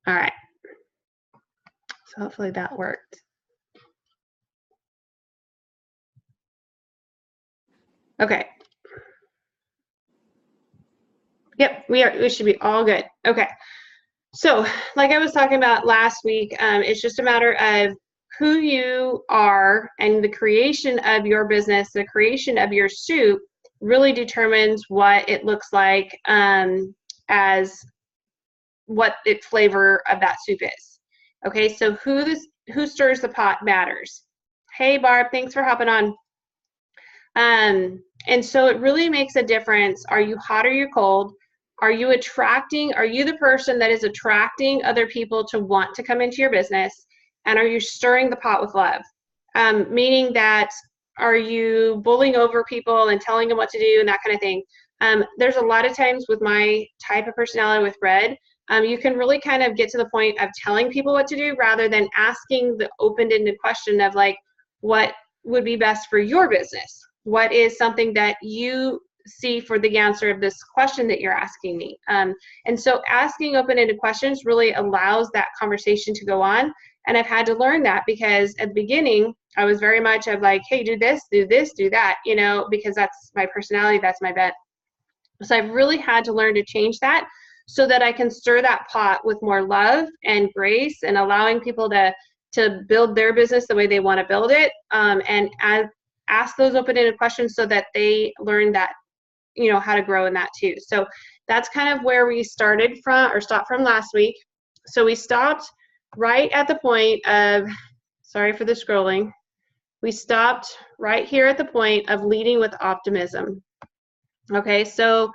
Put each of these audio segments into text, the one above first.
All right. So hopefully that worked. Okay. Yep, we should be all good. Okay. So like I was talking about last week, it's just a matter of who you are, and the creation of your business, the creation of your soup really determines what it looks like, as what its flavor of that soup is. Okay, so who stirs the pot matters. Hey Barb, thanks for hopping on. And so it really makes a difference. Are you hot or you cold? Are you the person that is attracting other people to want to come into your business? And are you stirring the pot with love? Meaning that, are you bullying over people and telling them what to do and that kind of thing? There's a lot of times with my type of personality with Red, you can really kind of get to the point of telling people what to do rather than asking the open-ended question of like, what would be best for your business? What is something that you see for the answer of this question that you're asking me? And so asking open-ended questions really allows that conversation to go on. And I've had to learn that, because at the beginning, I was very much of like, hey, do this, do that, you know, because that's my personality, that's my bet. So I've really had to learn to change that so that I can stir that pot with more love and grace, and allowing people to build their business the way they want to build it, and ask those open-ended questions so that they learn that, you know, how to grow in that too. So that's kind of where we stopped from last week. So we stopped right at the point of, sorry for the scrolling, we stopped right here at the point of leading with optimism. Okay, so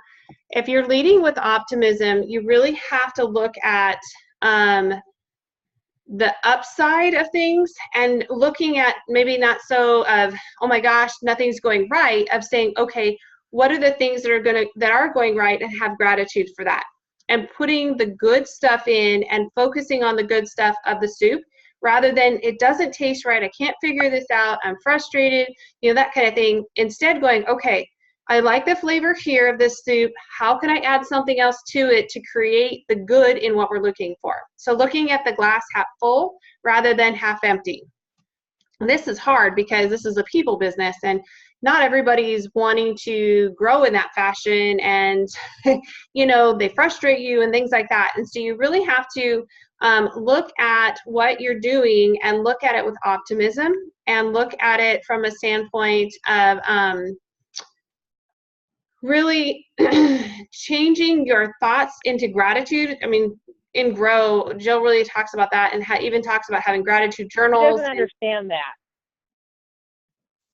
if you're leading with optimism, you really have to look at the upside of things, and looking at maybe not so of, oh my gosh, nothing's going right, of saying, okay, what are the things that are going right, and have gratitude for that, and putting the good stuff in and focusing on the good stuff of the soup, rather than it doesn't taste right, I can't figure this out, I'm frustrated, you know, that kind of thing. Instead going, okay, I like the flavor here of this soup. How can I add something else to it to create the good in what we're looking for? So looking at the glass half full rather than half empty. And this is hard because this is a people business, and not everybody's wanting to grow in that fashion, and you know, they frustrate you and things like that. And so you really have to look at what you're doing and look at it with optimism, and look at it from a standpoint of really changing your thoughts into gratitude. I mean, in Grow, Jill really talks about that, and even talks about having gratitude journals. She doesn't understand that.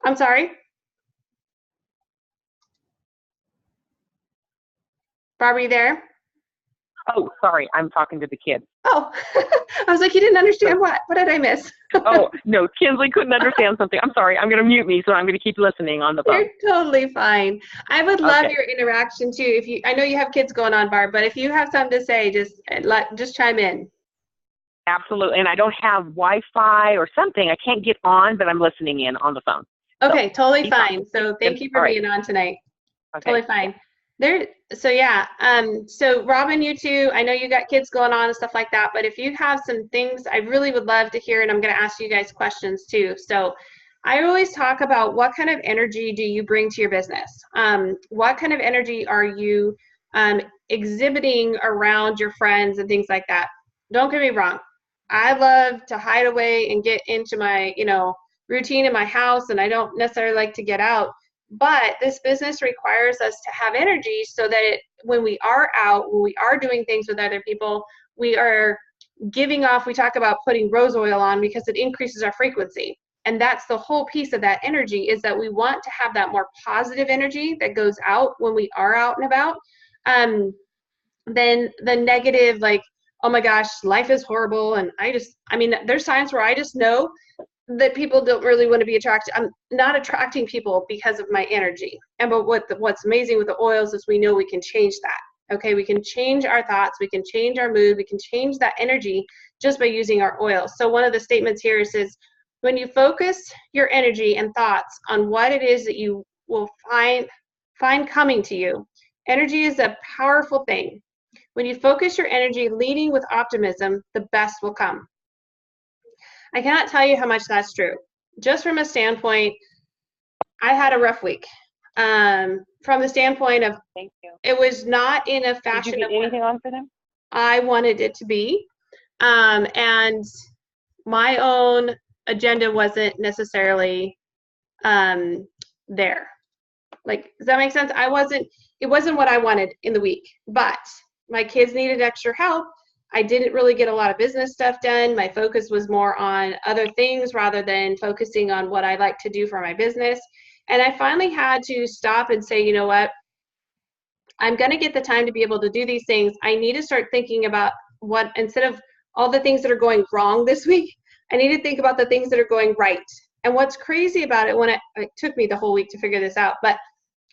I'm sorry? Barbara, you there? Oh, sorry, I'm talking to the kid. Oh, I was like, you didn't understand what? What did I miss? Oh, no, Kinsley couldn't understand something. I'm sorry, I'm going to mute me, so I'm going to keep listening on the phone. You're totally fine. I would love your interaction too. I know you have kids going on, Barb, but if you have something to say, just chime in. Absolutely, and I don't have Wi-Fi or something. I can't get on, but I'm listening in on the phone. Okay, so, totally fine. So thank you for being on tonight. Okay. Totally fine. So yeah, so Robin, you too, I know you got kids going on and stuff like that, but if you have some things, I really would love to hear, and I'm going to ask you guys questions too. So I always talk about, what kind of energy do you bring to your business? What kind of energy are you exhibiting around your friends and things like that? Don't get me wrong. I love to hide away and get into my, you know, routine in my house, and I don't necessarily like to get out. But this business requires us to have energy so that when we are out, when we are doing things with other people, we are giving off, we talk about putting rose oil on because it increases our frequency. And that's the whole piece of that energy, is that we want to have that more positive energy that goes out when we are out and about. Then the negative, like, oh my gosh, life is horrible. And I mean, there's times where I just know that people don't really want to be attracted. I'm not attracting people because of my energy. But what's amazing with the oils is we know we can change that. Okay, we can change our thoughts, we can change our mood, we can change that energy just by using our oil. So one of the statements here says, when you focus your energy and thoughts on what it is that you will find coming to you, energy is a powerful thing. When you focus your energy leading with optimism, the best will come. I cannot tell you how much that's true. Just from a standpoint, I had a rough week. From the standpoint of, Thank you. it was not in a fashion Did you get anything on for them? I wanted it to be. And my own agenda wasn't necessarily there. Like, does that make sense? It wasn't what I wanted in the week, but my kids needed extra help. I didn't really get a lot of business stuff done. My focus was more on other things rather than focusing on what I like to do for my business. And I finally had to stop and say, you know what? I'm going to get the time to be able to do these things. I need to start thinking about what, instead of all the things that are going wrong this week, I need to think about the things that are going right. And what's crazy about it, it took me the whole week to figure this out, but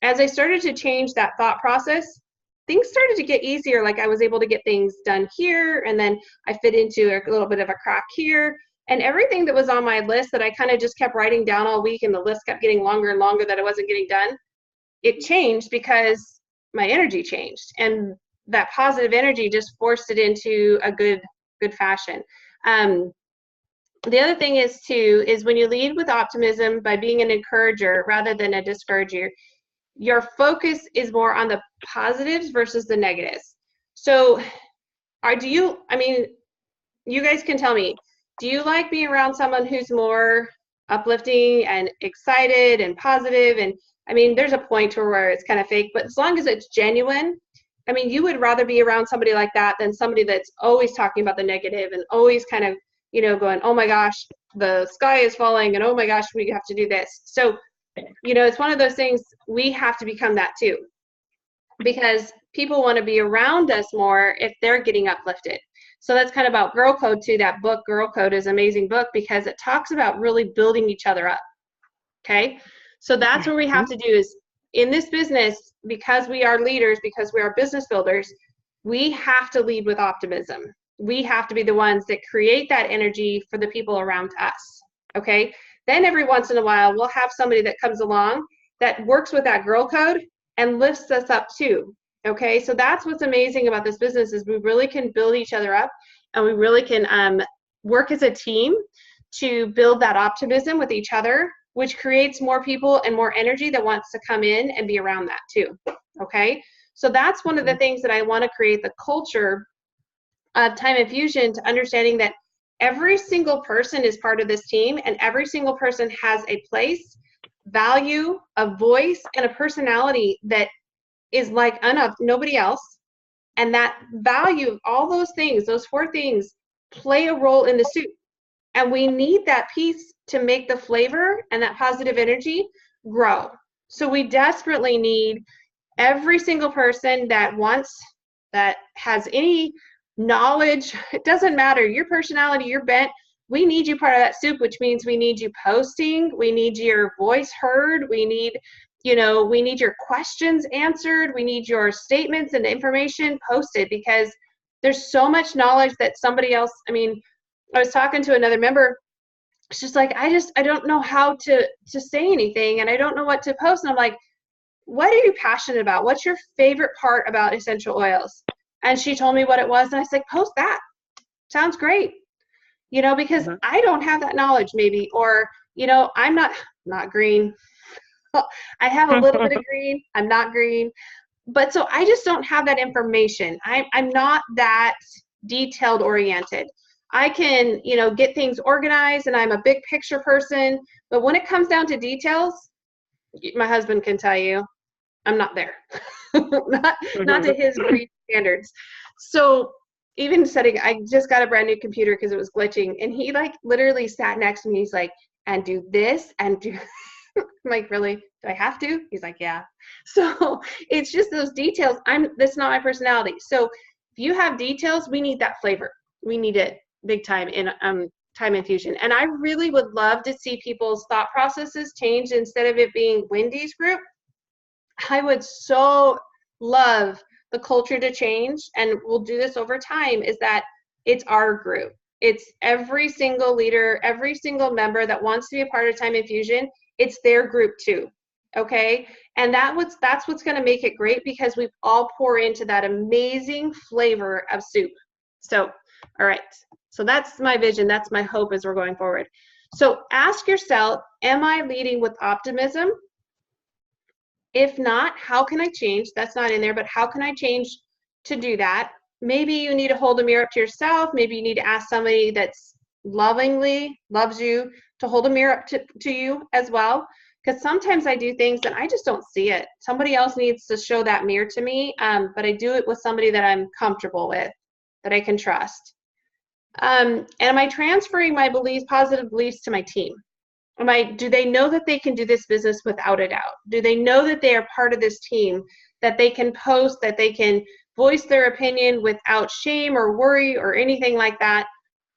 as I started to change that thought process, things started to get easier. Like, I was able to get things done here, and then I fit into a little bit of a crack here. And everything that was on my list that I kind of just kept writing down all week, and the list kept getting longer and longer that I wasn't getting done, it changed because my energy changed. And that positive energy just forced it into a good fashion. The other thing is when you lead with optimism by being an encourager rather than a discourager, your focus is more on the positives versus the negatives. So you guys can tell me, do you like being around someone who's more uplifting and excited and positive? And I mean, there's a point to where it's kind of fake, but as long as it's genuine, I mean, you would rather be around somebody like that than somebody that's always talking about the negative and always kind of, going, oh my gosh, the sky is falling, and oh my gosh, we have to do this. So, it's one of those things, we have to become that too, because people want to be around us more if they're getting uplifted. So that's kind of about Girl Code too. That book, Girl Code, is an amazing book because it talks about really building each other up. Okay. So that's what we have to do is, in this business, because we are leaders, because we are business builders, we have to lead with optimism. We have to be the ones that create that energy for the people around us. Okay. Then every once in a while, we'll have somebody that comes along that works with that Girl Code and lifts us up too. Okay. So that's what's amazing about this business, is we really can build each other up, and we really can work as a team to build that optimism with each other, which creates more people and more energy that wants to come in and be around that too. Okay. So that's one of the things that I want to create, the culture of Time Infusion, to understanding that every single person is part of this team, and every single person has a place, value, a voice, and a personality that is like nobody else. And that value, all those things, those 4 things, play a role in the soup. And we need that piece to make the flavor and that positive energy grow. So we desperately need every single person that has any knowledge. It doesn't matter, your personality, your bent, we need you part of that soup, which means we need you posting, we need your voice heard, we need your questions answered, we need your statements and information posted, because there's so much knowledge that somebody else, I was talking to another member, it's just like, I don't know how to say anything, and I don't know what to post. And I'm like, what are you passionate about? What's your favorite part about essential oils? And she told me what it was, and I said, post that. Sounds great. Because I don't have that knowledge maybe, or, I'm not green. I have a little bit of green. I'm not green. But so I just don't have that information. I'm not that detailed oriented. I can, get things organized, and I'm a big picture person. But when it comes down to details, my husband can tell you, I'm not there. not to his green standards. So even I just got a brand new computer because it was glitching, and he literally sat next to me. He's like, and do this and do. I'm like, really? Do I have to? He's like, yeah. So it's just those details. That's not my personality. So if you have details, we need that flavor. We need it big time in Time Infusion. And I really would love to see people's thought processes change. Instead of it being Wendy's group, I would so love the culture to change, and we'll do this over time, is that it's our group. It's every single leader, every single member that wants to be a part of Time Infusion. It's their group too. Okay. And that's what's going to make it great, because we all pour into that amazing flavor of soup. So, all right. So that's my vision. That's my hope as we're going forward. So ask yourself, am I leading with optimism? If not, how can I change? That's not in there, but how can I change to do that? Maybe you need to hold a mirror up to yourself. Maybe you need to ask somebody that's lovingly loves you to hold a mirror up to you as well. Because sometimes I do things and I just don't see it. Somebody else needs to show that mirror to me, but I do it with somebody that I'm comfortable with, that I can trust. And am I transferring my beliefs, positive beliefs, to my team? Do they know that they can do this business without a doubt? Do they know that they are part of this team, that they can post, that they can voice their opinion without shame or worry or anything like that?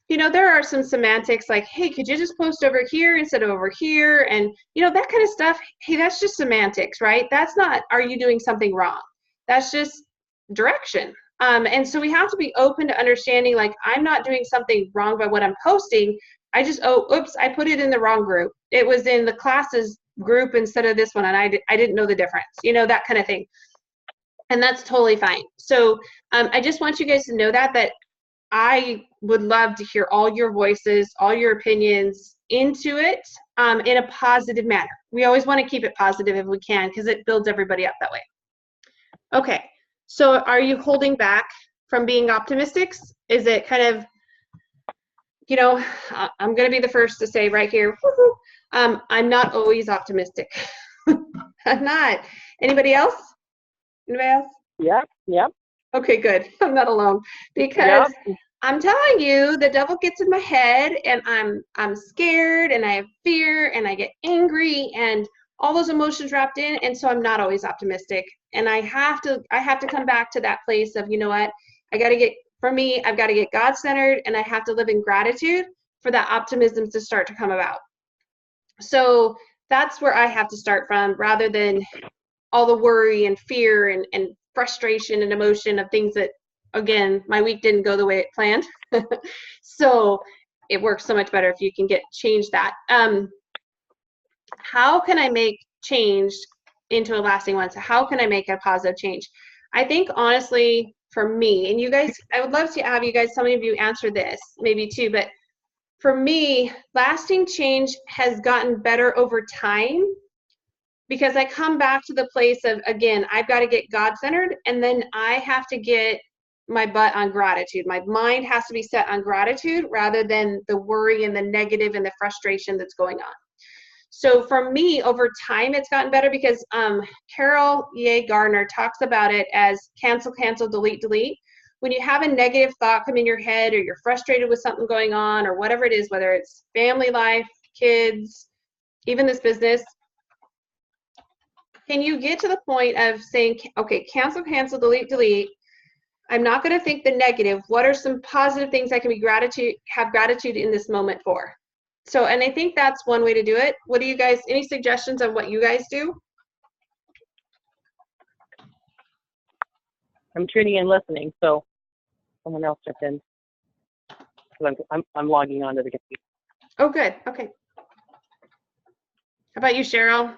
You know, there are some semantics like, hey, could you just post over here instead of over here? And, you know, that kind of stuff. Hey, that's just semantics, right? That's not, are you doing something wrong? That's just direction. And so we have to be open to understanding, like, I'm not doing something wrong by what I'm posting. I just, oops, I put it in the wrong group. It was in the classes group instead of this one, and I didn't know the difference, you know, that kind of thing. And that's totally fine. So I just want you guys to know that I would love to hear all your voices, all your opinions into it in a positive manner. We always want to keep it positive if we can, because it builds everybody up that way. Okay, so are you holding back from being optimistic? Is it kind of, you know, I'm going to be the first to say right here, I'm not always optimistic. I'm not. Anybody else? Anybody else? Yep. Okay, good. I'm not alone, because I'm telling you, the devil gets in my head, and I'm scared, and I have fear, and I get angry, and all those emotions wrapped in, and so I'm not always optimistic. And I have to come back to that place of, you know what, I've got to get God-centered, and I have to live in gratitude for that optimism to start to come about. So that's where I have to start from, rather than all the worry and fear and frustration and emotion of things that, again, my week didn't go the way it planned. So it works so much better if you can change that. How can I make change into a lasting one? So how can I make a positive change? I think, honestly, for me, and you guys, I would love to have you guys, some of you answer this maybe too, but for me, lasting change has gotten better over time, because I come back to the place of, again, I've got to get God-centered, and then I have to get my butt on gratitude. My mind has to be set on gratitude rather than the worry and the negative and the frustration that's going on. So for me, over time, it's gotten better, because Carol E.A. Gardner talks about it as cancel, cancel, delete, delete. When you have a negative thought come in your head, or you're frustrated with something going on, or whatever it is, whether it's family life, kids, even this business, can you get to the point of saying, okay, cancel, cancel, delete, delete. I'm not going to think the negative. What are some positive things I can have gratitude in this moment for? So, and I think that's one way to do it. What do you guys, any suggestions on what you guys do? I'm tuning in, listening, so someone else jump in. I'm logging on to the computer. Oh, good. Okay. How about you, Cheryl?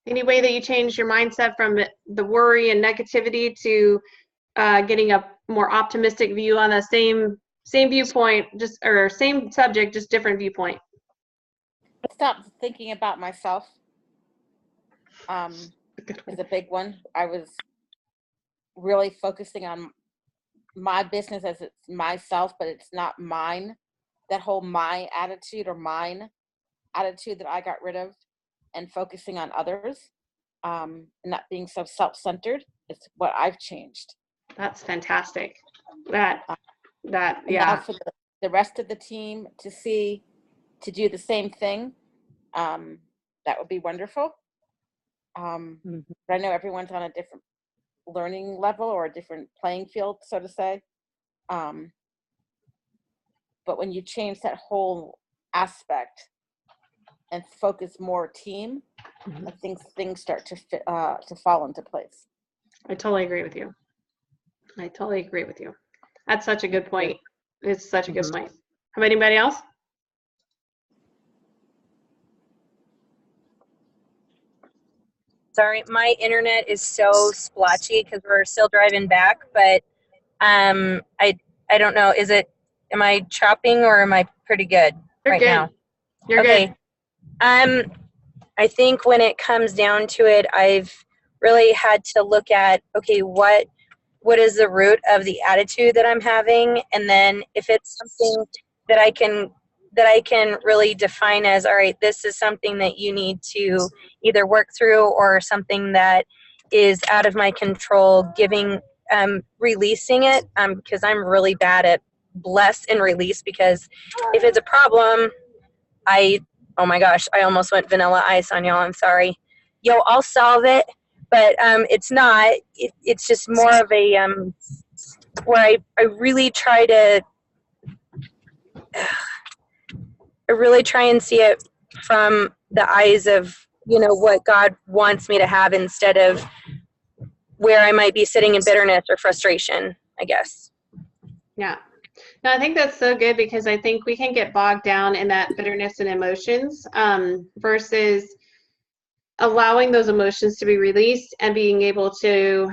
Any way that you change your mindset from the worry and negativity to getting a more optimistic view on the same viewpoint, or same subject, just different viewpoint? Stop thinking about myself. Is a big one. I was really focusing on my business as it's myself, but it's not mine. That whole my attitude, or mine attitude, that I got rid of, and focusing on others, and not being so self-centered, is what I've changed. That's fantastic. That and yeah. Now for the rest of the team to do the same thing, that would be wonderful. But I know everyone's on a different learning level, or a different playing field, so to say. But when you change that whole aspect and focus more team, I think things start to fall into place. I totally agree with you. That's such a good point. It's such a good point. How about anybody else? Sorry, my internet is so splotchy because we're still driving back, but I don't know. Am I chopping or am I pretty good You're right good. now? You're Okay. good. I think when it comes down to it, I've really had to look at, okay, what is the root of the attitude that I'm having, and then if it's something that I can really define as, all right, this is something that you need to either work through or something that is out of my control, releasing it, because I'm really bad at bless and release, because if it's a problem, oh my gosh, I almost went vanilla ice on y'all, I'm sorry. I'll solve it, but it's not. It's just more of a, where I really try and see it from the eyes of, what God wants me to have, instead of where I might be sitting in bitterness or frustration, I guess. Yeah. No, I think that's so good, because I think we can get bogged down in that bitterness and emotions, versus allowing those emotions to be released and being able to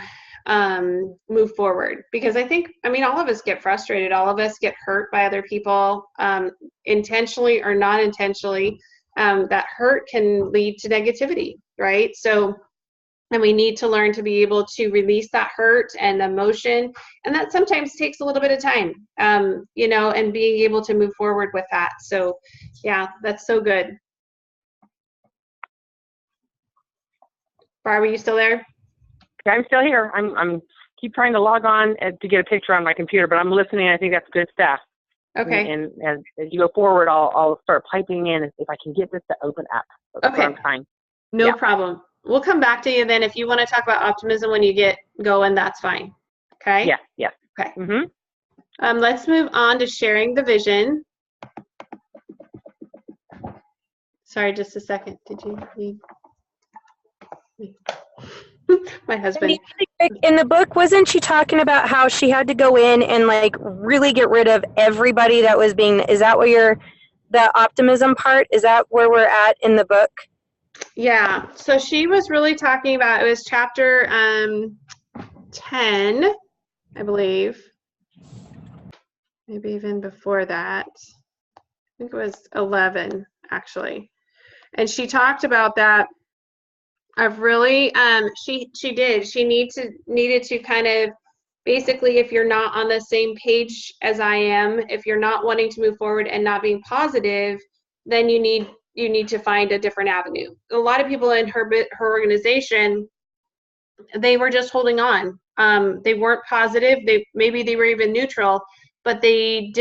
move forward. Because I think, all of us get frustrated. All of us get hurt by other people, intentionally or not intentionally. That hurt can lead to negativity, right? And we need to learn to be able to release that hurt and emotion. And that sometimes takes a little bit of time, and being able to move forward with that. So yeah, that's so good. Barb, are you still there? Yeah, I'm still here. I'm keep trying to log on to get a picture on my computer, but I'm listening. I think that's good stuff. Okay. And as you go forward, I'll start piping in if I can get this to open up. That's Okay. what I'm trying. No problem. We'll come back to you then. If you want to talk about optimism when you get going, that's fine. Okay? Yes. Okay. Mm-hmm. Let's move on to sharing the vision. Sorry, just a second. Did you need my husband? In the book, wasn't she talking about how she had to go in and really get rid of everybody that was is that what the optimism part, is that where we're at in the book? Yeah, so she was really talking about, it was chapter 10, I believe. Maybe even before that. I think it was 11, actually. And she talked about that. I've really, she needed to kind of, basically, if you're not on the same page as I am, if you're not wanting to move forward and not being positive, then you need to find a different avenue. A lot of people in her organization, they were just holding on. They weren't positive. Maybe they were even neutral, but they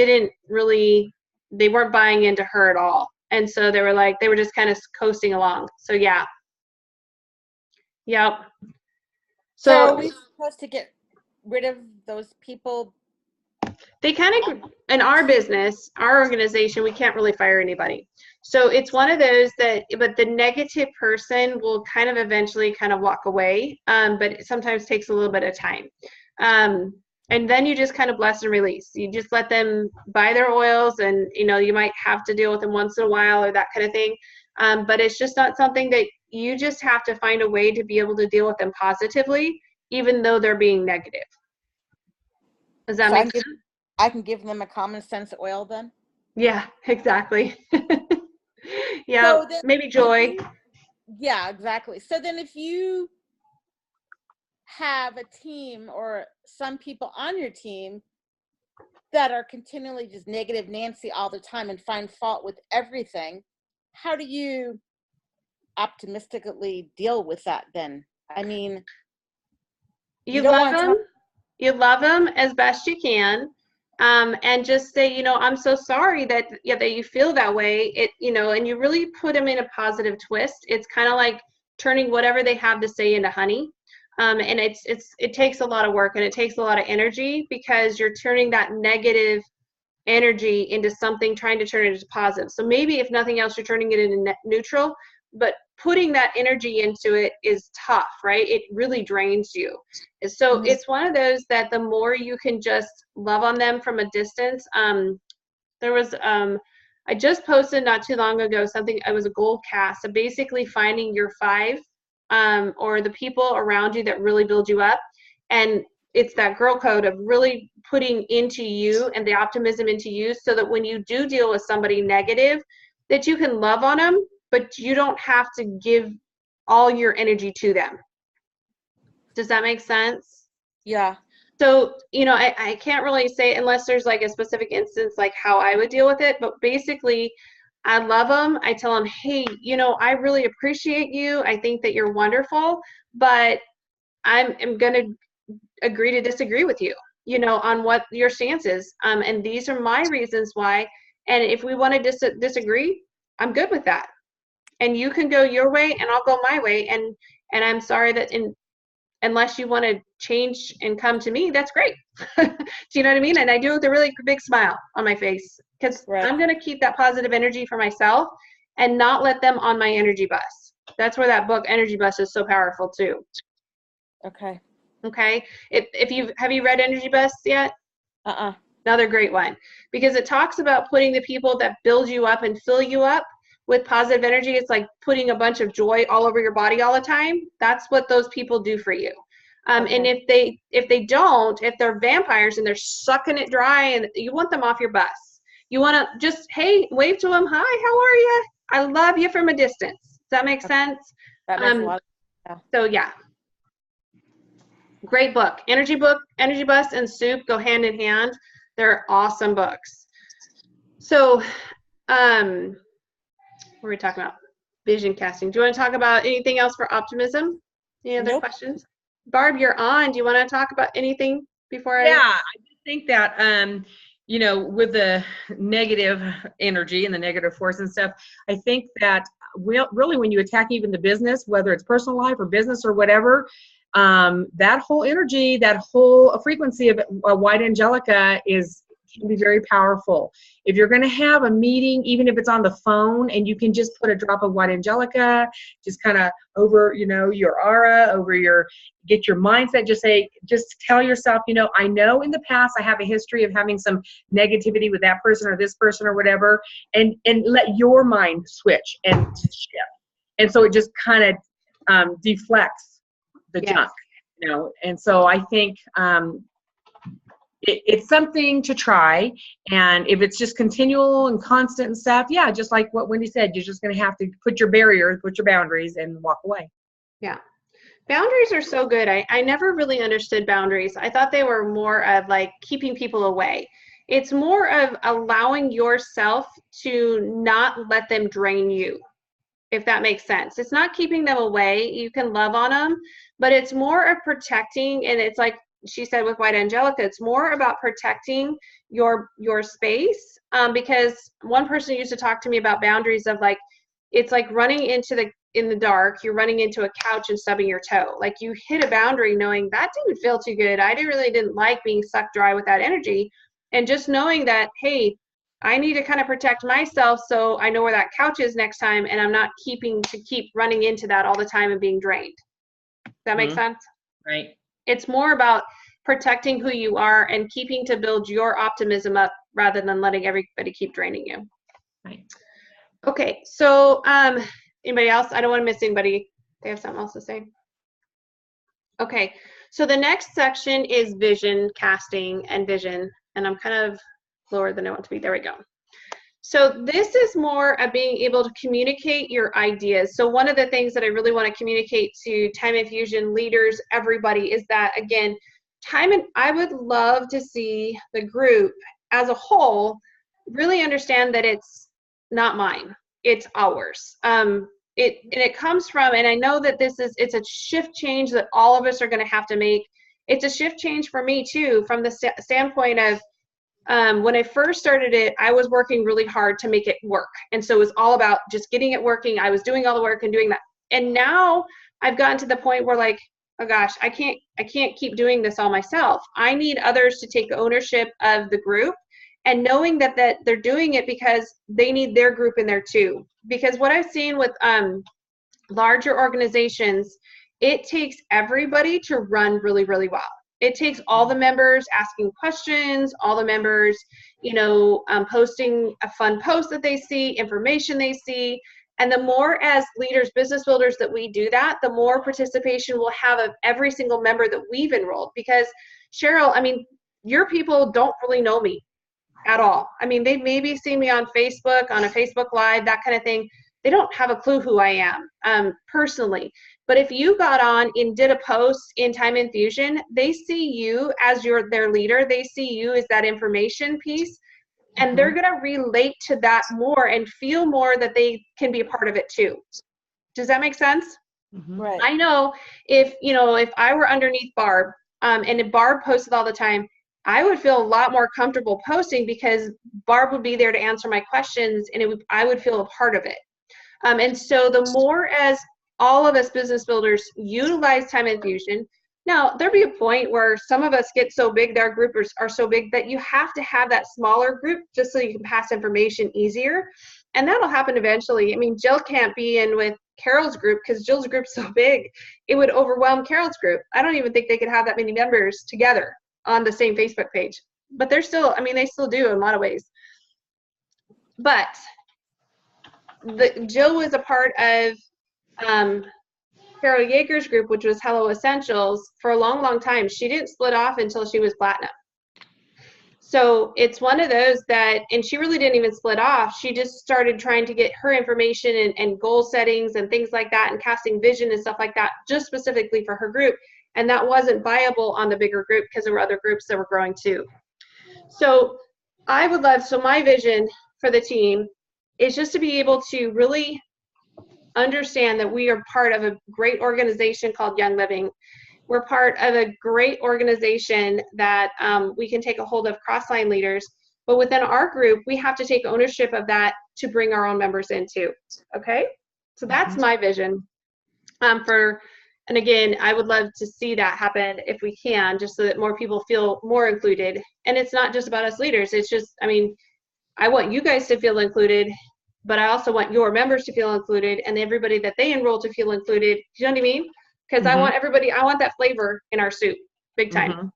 weren't buying into her at all. And so they were just kind of coasting along. So yeah. Yep. So are we supposed to get rid of those people? They kind of, in our business, our organization, we can't really fire anybody. So it's one of those but the negative person will kind of eventually kind of walk away, but it sometimes takes a little bit of time. And then you just kind of bless and release. You just let them buy their oils, and you might have to deal with them once in a while or that kind of thing. But it's just not something that you just have to find a way to be able to deal with them positively, even though they're being negative. Does that make sense? I can give them a common sense oil then? Yeah, exactly. Yeah, so maybe joy. Yeah, exactly. So then if you have a team or some people on your team that are continually just negative Nancy all the time and find fault with everything, how do you optimistically deal with that then? You love them as best you can, and just say, I'm so sorry that you feel that way. And you really put them in a positive twist. It's kind of like turning whatever they have to say into honey. And it takes a lot of work, and it takes a lot of energy, because you're turning that negative energy into something, trying to turn it into positive. So maybe if nothing else, you're turning it into neutral, but putting that energy into it is tough, right? It really drains you. So it's one of those that the more you can just love on them from a distance. There was, I just posted not too long ago something, it was a goal cast. So basically finding your 5 or the people around you that really build you up. And it's that girl code of really putting into you and the optimism into you, so that when you do deal with somebody negative, that you can love on them, but you don't have to give all your energy to them. Does that make sense? Yeah. So, I can't really say, unless there's like a specific instance, like how I would deal with it, but basically I love them. I tell them, hey, I really appreciate you. I think that you're wonderful, but I'm going to agree to disagree with you, on what your stance is. And these are my reasons why. And if we want to disagree, I'm good with that. And you can go your way and I'll go my way. And I'm sorry that unless you want to change and come to me, that's great. Do you know what I mean? And I do it with a really big smile on my face, because Right. I'm going to keep that positive energy for myself and not let them on my energy bus. That's where that book Energy Bus is so powerful too. Okay. Okay. Have you read Energy Bus yet? Another great one, because it talks about putting the people that build you up and fill you up with positive energy. It's like putting a bunch of joy all over your body all the time. That's what those people do for you. Okay. And if they're vampires and they're sucking it dry, and you want them off your bus, you want to just, hey, wave to them. Hi, how are you? I love you from a distance. Does that make sense? That makes a lot of So yeah. Great book. Energy Bus and Soup go hand in hand. They're awesome books. So, what were we talking about? Vision casting. Do you want to talk about anything else for optimism? Any other Nope. questions? Barb, you're on. Do you want to talk about anything before Yeah, I just think that, with the negative energy and the negative force and stuff, I think that really when you attack even the business, whether it's personal life or business or whatever, that whole energy, that whole frequency of white angelica can be very powerful. If you're going to have a meeting, even if it's on the phone, and you can just put a drop of white angelica, just kind of over, your aura, get your mindset, just tell yourself, I know in the past I have a history of having some negativity with that person or this person or whatever, and let your mind switch and shift. And so it just kind of deflects the Yes. junk, and so I think, it's something to try, and if it's just continual and constant and stuff, yeah, just like what Wendy said, you're just going to have to put your barriers, put your boundaries, and walk away. Yeah. Boundaries are so good. I never really understood boundaries. I thought they were more of like keeping people away. It's more of allowing yourself to not let them drain you, if that makes sense. It's not keeping them away. You can love on them, but it's more of protecting. And it's like she said with White Angelica, it's more about protecting your space. Because one person used to talk to me about boundaries of like, it's like running in the dark, you're running into a couch and stubbing your toe. Like you hit a boundary knowing that didn't feel too good. I really didn't like being sucked dry with that energy. And just knowing that, hey, I need to kind of protect myself so I know where that couch is next time, and I'm not keep running into that all the time and being drained. Does that make sense? Right. It's more about protecting who you are and keeping to build your optimism up rather than letting everybody keep draining you. Right. Okay, so anybody else? I don't want to miss anybody. They have something else to say? Okay, so the next section is vision casting and vision, and I'm kind of lower than I want to be. There we go. So this is more of being able to communicate your ideas. So one of the things that I really want to communicate to Time Infusion leaders, everybody, is that, again, I would love to see the group as a whole really understand that it's not mine, it's ours. It comes from, and I know that it's a shift change that all of us are going to have to make. It's a shift change for me too, from the standpoint of, when I first started it, I was working really hard to make it work. And so it was all about just getting it working. I was doing all the work and doing that. And now I've gotten to the point where like, oh gosh, I can't keep doing this all myself. I need others to take ownership of the group, and knowing that they're doing it because they need their group in there too. Because what I've seen with larger organizations, it takes everybody to run really, really well. It takes all the members asking questions, all the members, posting a fun post that they see, information they see. And the more as leaders, business builders that we do that, the more participation we'll have of every single member that we've enrolled. Because Cheryl, I mean, your people don't really know me at all. I mean, they maybe see me on Facebook, on a Facebook Live, that kind of thing. They don't have a clue who I am personally. But if you got on and did a post in Time Infusion, they see you as their leader. They see you as that information piece. And they're going to relate to that more and feel more that they can be a part of it too. Does that make sense? Right. I know if I were underneath Barb, and if Barb posted all the time, I would feel a lot more comfortable posting because Barb would be there to answer my questions, and I would feel a part of it. And so the more as all of us business builders utilize Time Infusion, now there'll be a point where some of us get so big, our group are so big that you have to have that smaller group just so you can pass information easier. And that'll happen eventually. I mean, Jill can't be in with Carol's group because Jill's group's so big, it would overwhelm Carol's group. I don't even think they could have that many members together on the same Facebook page. But they're still, I mean, they still do in a lot of ways. But Jill was a part of Carol Yeager's group, which was Hello Essentials, for a long, long time. She didn't split off until she was platinum. So it's one of those that, and she really didn't even split off. She just started trying to get her information and goal settings and things like that and casting vision and stuff like that, just specifically for her group. And that wasn't viable on the bigger group because there were other groups that were growing too. So I would love, so my vision for the team is just to be able to really understand that we are part of a great organization called Young Living. We're part of a great organization that we can take a hold of cross-line leaders, but within our group, we have to take ownership of that to bring our own members into, okay? So that's my vision and again, I would love to see that happen if we can, just so that more people feel more included. And it's not just about us leaders, it's just, I mean, I want you guys to feel included, but I also want your members to feel included and everybody that they enroll to feel included. Do you know what I mean? Because I want everybody, I want that flavor in our soup, big time.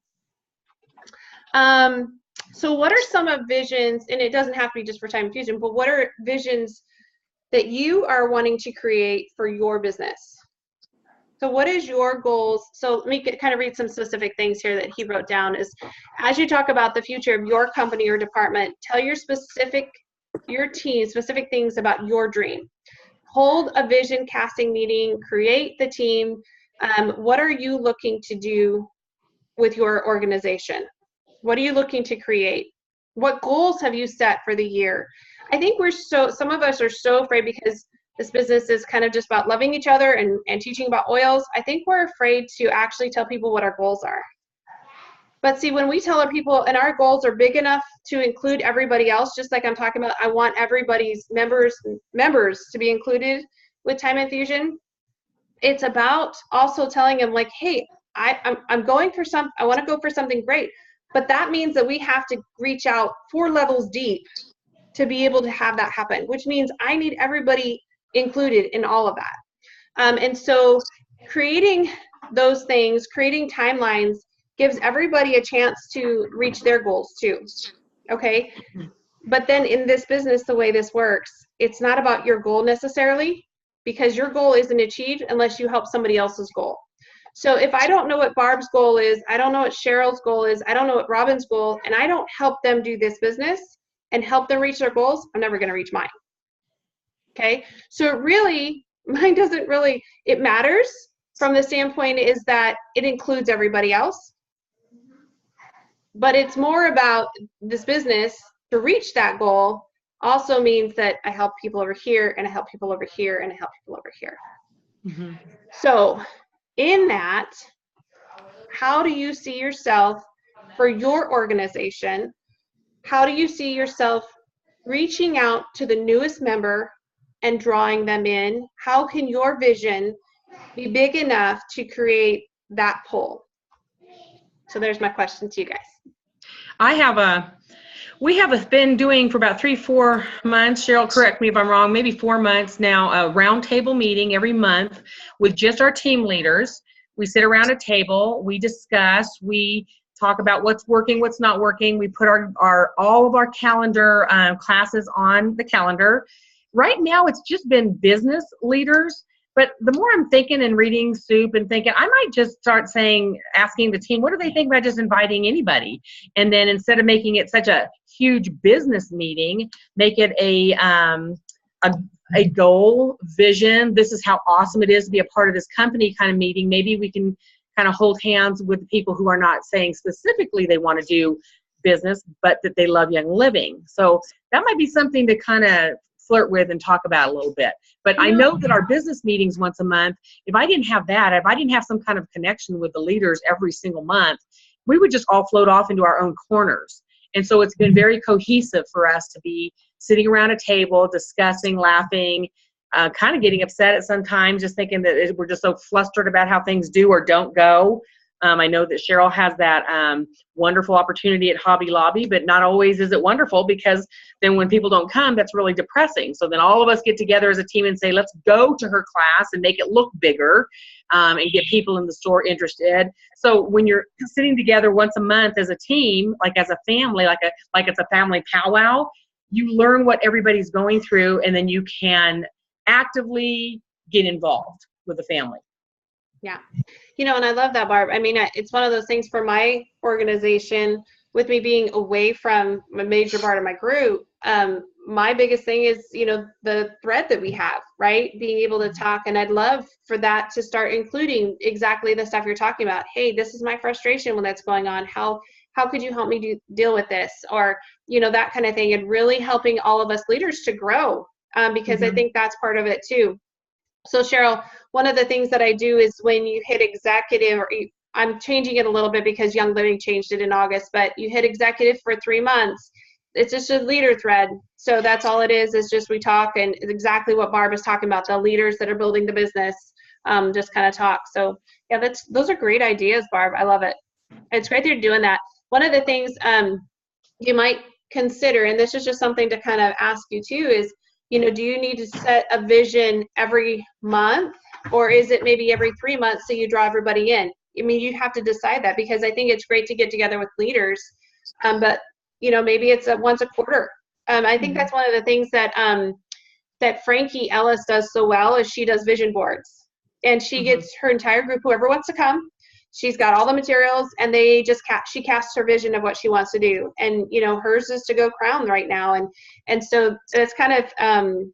So what are some of visions, and it doesn't have to be just for Time Infusion, but what are visions that you are wanting to create for your business? So what is your goals? So let me kind of read some specific things here that he wrote down is, as you talk about the future of your company or department, tell your team specific things about your dream. Hold a vision casting meeting, create the team. What are you looking to do with your organization? What are you looking to create? What goals have you set for the year? I think some of us are so afraid because this business is kind of just about loving each other and teaching about oils. I think we're afraid to actually tell people what our goals are. But see, when we tell our people and our goals are big enough to include everybody else, just like I'm talking about, I want everybody's members to be included with Time Infusion. It's about also telling them like, hey, I'm going for I want to go for something great. But that means that we have to reach out 4 levels deep to be able to have that happen, which means I need everybody included in all of that. And so creating those things, creating timelines gives everybody a chance to reach their goals too, okay? But then in this business, the way this works, it's not about your goal necessarily, because your goal isn't achieved unless you help somebody else's goal. So if I don't know what Barb's goal is, I don't know what Cheryl's goal is, I don't know what Robin's goal, and I don't help them do this business and help them reach their goals, I'm never gonna reach mine. Okay, so mine doesn't really, it matters from the standpoint is that it includes everybody else, but it's more about this business to reach that goal also means that I help people over here and I help people over here and I help people over here. So in that, how do you see yourself for your organization? How do you see yourself reaching out to the newest member and drawing them in? How can your vision be big enough to create that pull? So there's my question to you guys. We have been doing for about 3-4 months, Cheryl, correct me if I'm wrong, maybe 4 months now, a roundtable meeting every month with just our team leaders. We sit around a table, we discuss, we talk about what's working, what's not working. We put all of our calendar classes on the calendar. right now it's just been business leaders. But the more I'm thinking and reading Soup and thinking, I might just start asking the team, what do they think about just inviting anybody? And then instead of making it such a huge business meeting, make it a goal, vision. This is how awesome it is to be a part of this company kind of meeting. Maybe we can kind of hold hands with the people who are not saying specifically they want to do business, but that they love Young Living. So that might be something to kind of flirt with and talk about a little bit. But I know that our business meetings once a month, if I didn't have that, if I didn't have some kind of connection with the leaders every single month, we would just all float off into our own corners. And so it's been very cohesive for us to be sitting around a table, discussing, laughing, kind of getting upset at sometimes, just thinking that we're just so flustered about how things do or don't go. I know that Cheryl has that wonderful opportunity at Hobby Lobby, but not always is it wonderful, because then when people don't come, that's really depressing. So then all of us get together as a team and say, let's go to her class and make it look bigger and get people in the store interested. So when you're sitting together once a month as a team, like as a family, like it's a family powwow, you learn what everybody's going through, and then you can actively get involved with the family. Yeah. You know, and I love that, Barb. I mean, it's one of those things for my organization, with me being away from a major part of my group. My biggest thing is, you know, the thread that we have, right? Being able to talk. And I'd love for that to start including exactly the stuff you're talking about. Hey, this is my frustration when that's going on. How could you help me deal with this? Or, you know, that kind of thing. And really helping all of us leaders to grow, because I think that's part of it too. So Cheryl, one of the things that I do is when you hit executive, I'm changing it a little bit because Young Living changed it in August, but you hit executive for 3 months. It's just a leader thread. So that's all it is just we talk, and it's exactly what Barb is talking about, the leaders that are building the business, just kind of talk. So yeah, those are great ideas, Barb. I love it. It's great that you're doing that. One of the things you might consider, and this is just something to kind of ask you too, is, you know, do you need to set a vision every month, or is it maybe every 3 months so you draw everybody in? I mean, you have to decide that, because I think it's great to get together with leaders, but, you know, maybe it's once a quarter. I think that's one of the things that that Frankie Ellis does so well, is she does vision boards, and she gets her entire group, whoever wants to come. She's got all the materials, and they just she casts her vision of what she wants to do. And, you know, hers is to go Crown right now. And so it's kind of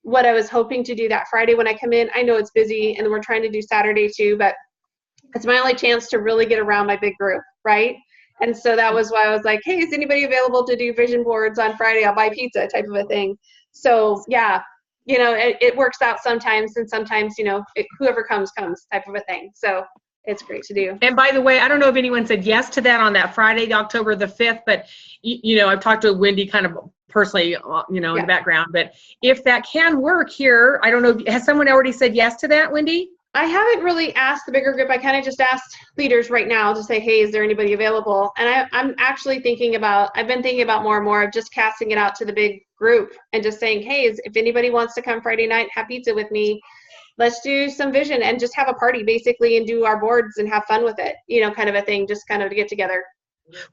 what I was hoping to do that Friday when I come in. I know it's busy, and we're trying to do Saturday too, but it's my only chance to really get around my big group, right? And so that was why I was like, hey, is anybody available to do vision boards on Friday? I'll buy pizza, type of a thing. So yeah, you know, it works out sometimes, and sometimes, you know, whoever comes type of a thing. So it's great to do. And by the way, I don't know if anyone said yes to that on that Friday, October the 5th, but, you know, I've talked to Wendy kind of personally, you know, in the background, but if that can work here, I don't know, has someone already said yes to that, Wendy? I haven't really asked the bigger group. I kind of just asked leaders right now to say, hey, is there anybody available? And I'm actually I've been thinking about more and more of just casting it out to the big group and just saying, hey, if anybody wants to come Friday night, have pizza with me, let's do some vision and just have a party basically and do our boards and have fun with it, you know, kind of a thing, just kind of to get together.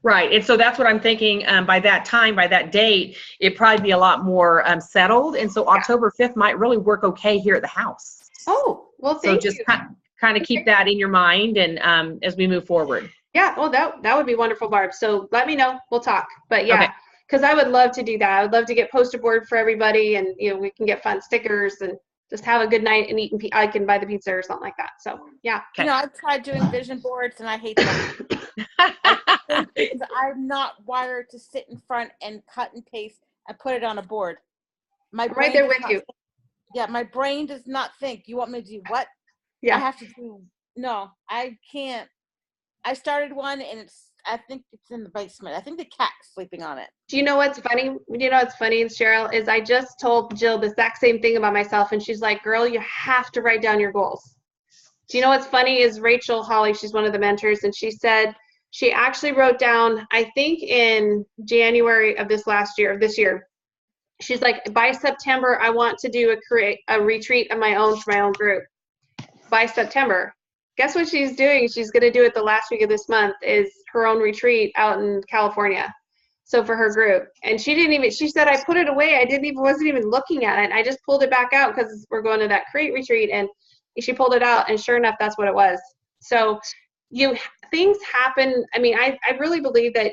Right. And so that's what I'm thinking. By that time, by that date, it'd probably be a lot more settled. And so October 5th might really work okay here at the house. Oh, well, thank you. So just kind of keep that in your mind, and as we move forward. Yeah, well, that would be wonderful, Barb. So let me know. We'll talk. But yeah, because I would love to do that. I would love to get poster board for everybody, and, you know, we can get fun stickers and just have a good night and eat, and I can buy the pizza or something like that. So yeah. You know, I've tried doing vision boards and I hate them. Because I'm not wired to sit in front and cut and paste and put it on a board. I'm right there with you. Yeah, my brain does not think. You want me to do what? Yeah. I have to do. No, I can't. I started one, and I think it's in the basement. I think the cat's sleeping on it. Do you know what's funny? You know what's funny, Cheryl, is I just told Jill the exact same thing about myself, and she's like, girl, you have to write down your goals. Do you know what's funny is Rachel Holly, she's one of the mentors, and she said she actually wrote down, I think in January of this year, she's like, by September, I want to create a retreat of my own for my own group. By September. Guess what she's doing? She's going to do it the last week of this month, is her own retreat out in California. So for her group, and she said, I put it away. Wasn't even looking at it. I just pulled it back out because we're going to that Create retreat, and she pulled it out, and sure enough, that's what it was. So things happen. I mean, I really believe that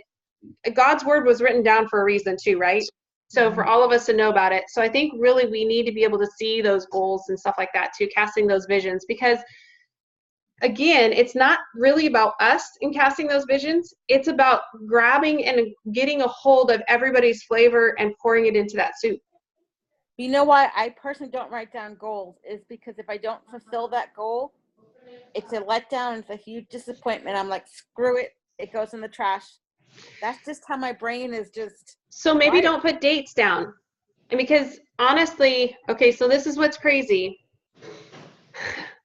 God's word was written down for a reason too, right? So for all of us to know about it. So I think really we need to be able to see those goals and stuff like that too, casting those visions, because again, it's not really about us in casting those visions. It's about grabbing and getting a hold of everybody's flavor and pouring it into that soup. You know why I personally don't write down goals is because if I don't fulfill that goal, it's a letdown. It's a huge disappointment. I'm like, screw it. It goes in the trash. That's just how my brain is just. So maybe wired. don't put dates down. And because honestly, okay, so this is what's crazy.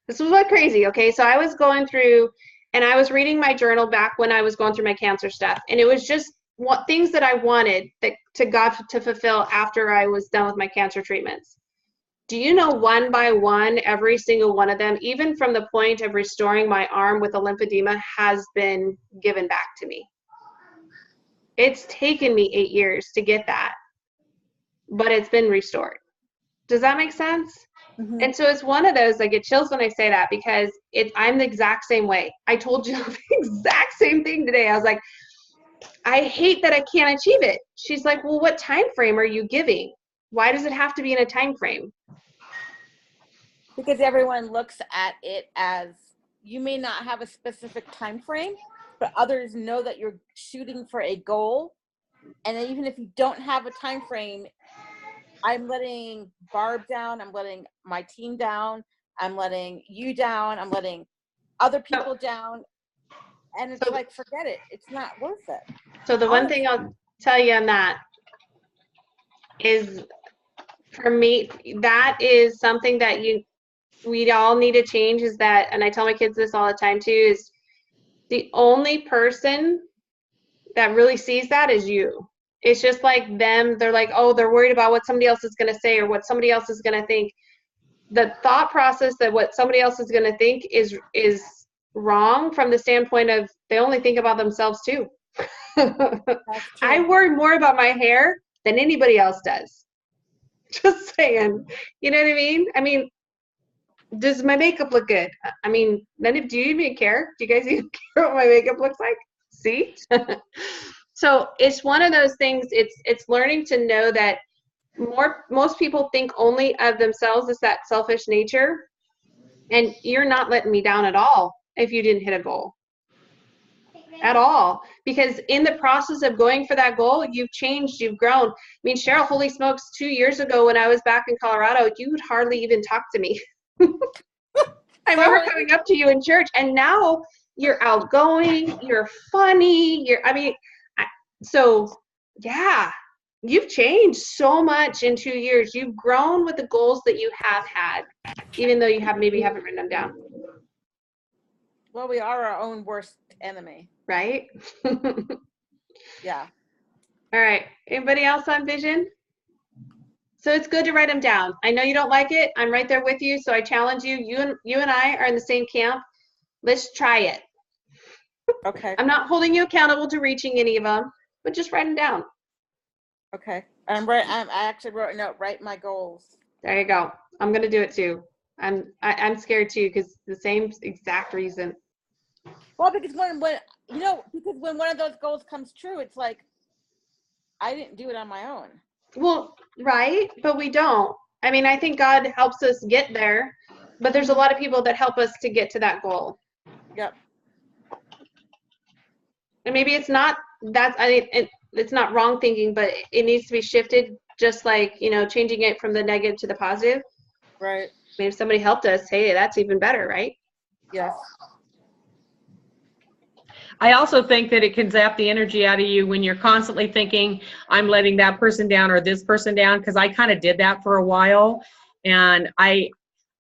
This was what's crazy. Okay, so I was going through and I was reading my journal back when I was going through my cancer stuff. And it was just what things that I wanted to God to fulfill after I was done with my cancer treatments. Do you know, one by one, every single one of them, even from the point of restoring my arm with a lymphedema, has been given back to me. It's taken me 8 years to get that, but it's been restored. Does that make sense? Mm-hmm. And so it's one of those, I get chills when I say that, because I'm the exact same way. I told you the exact same thing today. I was like, I hate that I can't achieve it. She's like, well, what time frame are you giving? Why does it have to be in a time frame? Because everyone looks at it as, you may not have a specific time frame, but others know that you're shooting for a goal. And then even if you don't have a time frame, I'm letting Barb down, I'm letting my team down, I'm letting you down, I'm letting other people down. And it's like, forget it. It's not worth it. So the one thing I'll tell you on that is, for me, that is something that we all need to change, is that, and I tell my kids this all the time too, is the only person that really sees that is you. It's just like them. They're like, oh, they're worried about what somebody else is going to say or what somebody else is going to think. The thought process that what somebody else is going to think is wrong from the standpoint of they only think about themselves too. I worry more about my hair than anybody else does. Just saying. You know what I mean? I mean, does my makeup look good? I mean, do you even care? Do you guys even care what my makeup looks like? See? So it's one of those things. It's learning to know that most people think only of themselves. It's that selfish nature. And you're not letting me down at all if you didn't hit a goal. At all. Because in the process of going for that goal, you've changed, you've grown. I mean, Cheryl, holy smokes, 2 years ago when I was back in Colorado, you would hardly even talk to me. I remember coming up to you in church, and now you're outgoing, you're funny, so yeah, you've changed so much in 2 years. You've grown with the goals that you have had, even though you maybe haven't written them down. Well, we are our own worst enemy. Right? Yeah. All right. Anybody else on vision? So it's good to write them down. I know you don't like it. I'm right there with you. So I challenge you. You and I are in the same camp. Let's try it. Okay. I'm not holding you accountable to reaching any of them, but just write them down. Okay. I actually wrote a note, write my goals. There you go. I'm going to do it too. I'm scared too, because the same exact reason. Well, because when one of those goals comes true, it's like, I didn't do it on my own. Well, right, but we don't. I mean, I think God helps us get there, but there's a lot of people that help us to get to that goal. Yep. And maybe it's not it's not wrong thinking, but it needs to be shifted, just like, changing it from the negative to the positive. Right. I mean, if somebody helped us, hey, that's even better, right? Yes. I also think that it can zap the energy out of you when you're constantly thinking, I'm letting that person down or this person down, because I kind of did that for a while. And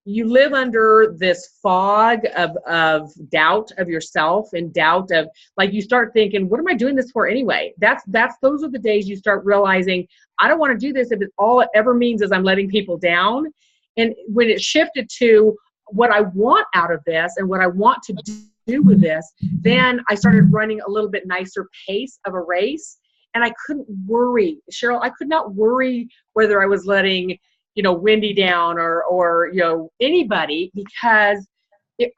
you live under this fog of doubt of yourself and doubt of, like, you start thinking, what am I doing this for anyway? Those are the days you start realizing, I don't want to do this if all it ever means is I'm letting people down. And when it shifted to what I want out of this and what I want to do with this, then I started running a little bit nicer pace of a race. and I couldn't worry. Cheryl, I could not worry whether I was letting, Wendy down or anybody, because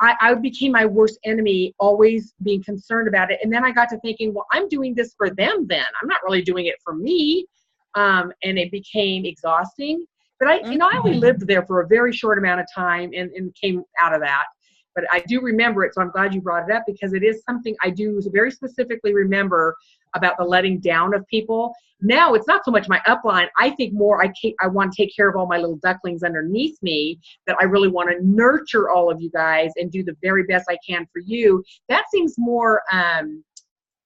I became my worst enemy, always being concerned about it. And then I got to thinking, well, I'm doing this for them then. I'm not really doing it for me. And it became exhausting. But I only lived there for a very short amount of time and came out of that. But I do remember it, so I'm glad you brought it up, because it is something I do very specifically remember about the letting down of people. Now it's not so much my upline. I think more I want to take care of all my little ducklings underneath me, that I really want to nurture all of you guys and do the very best I can for you. That seems more,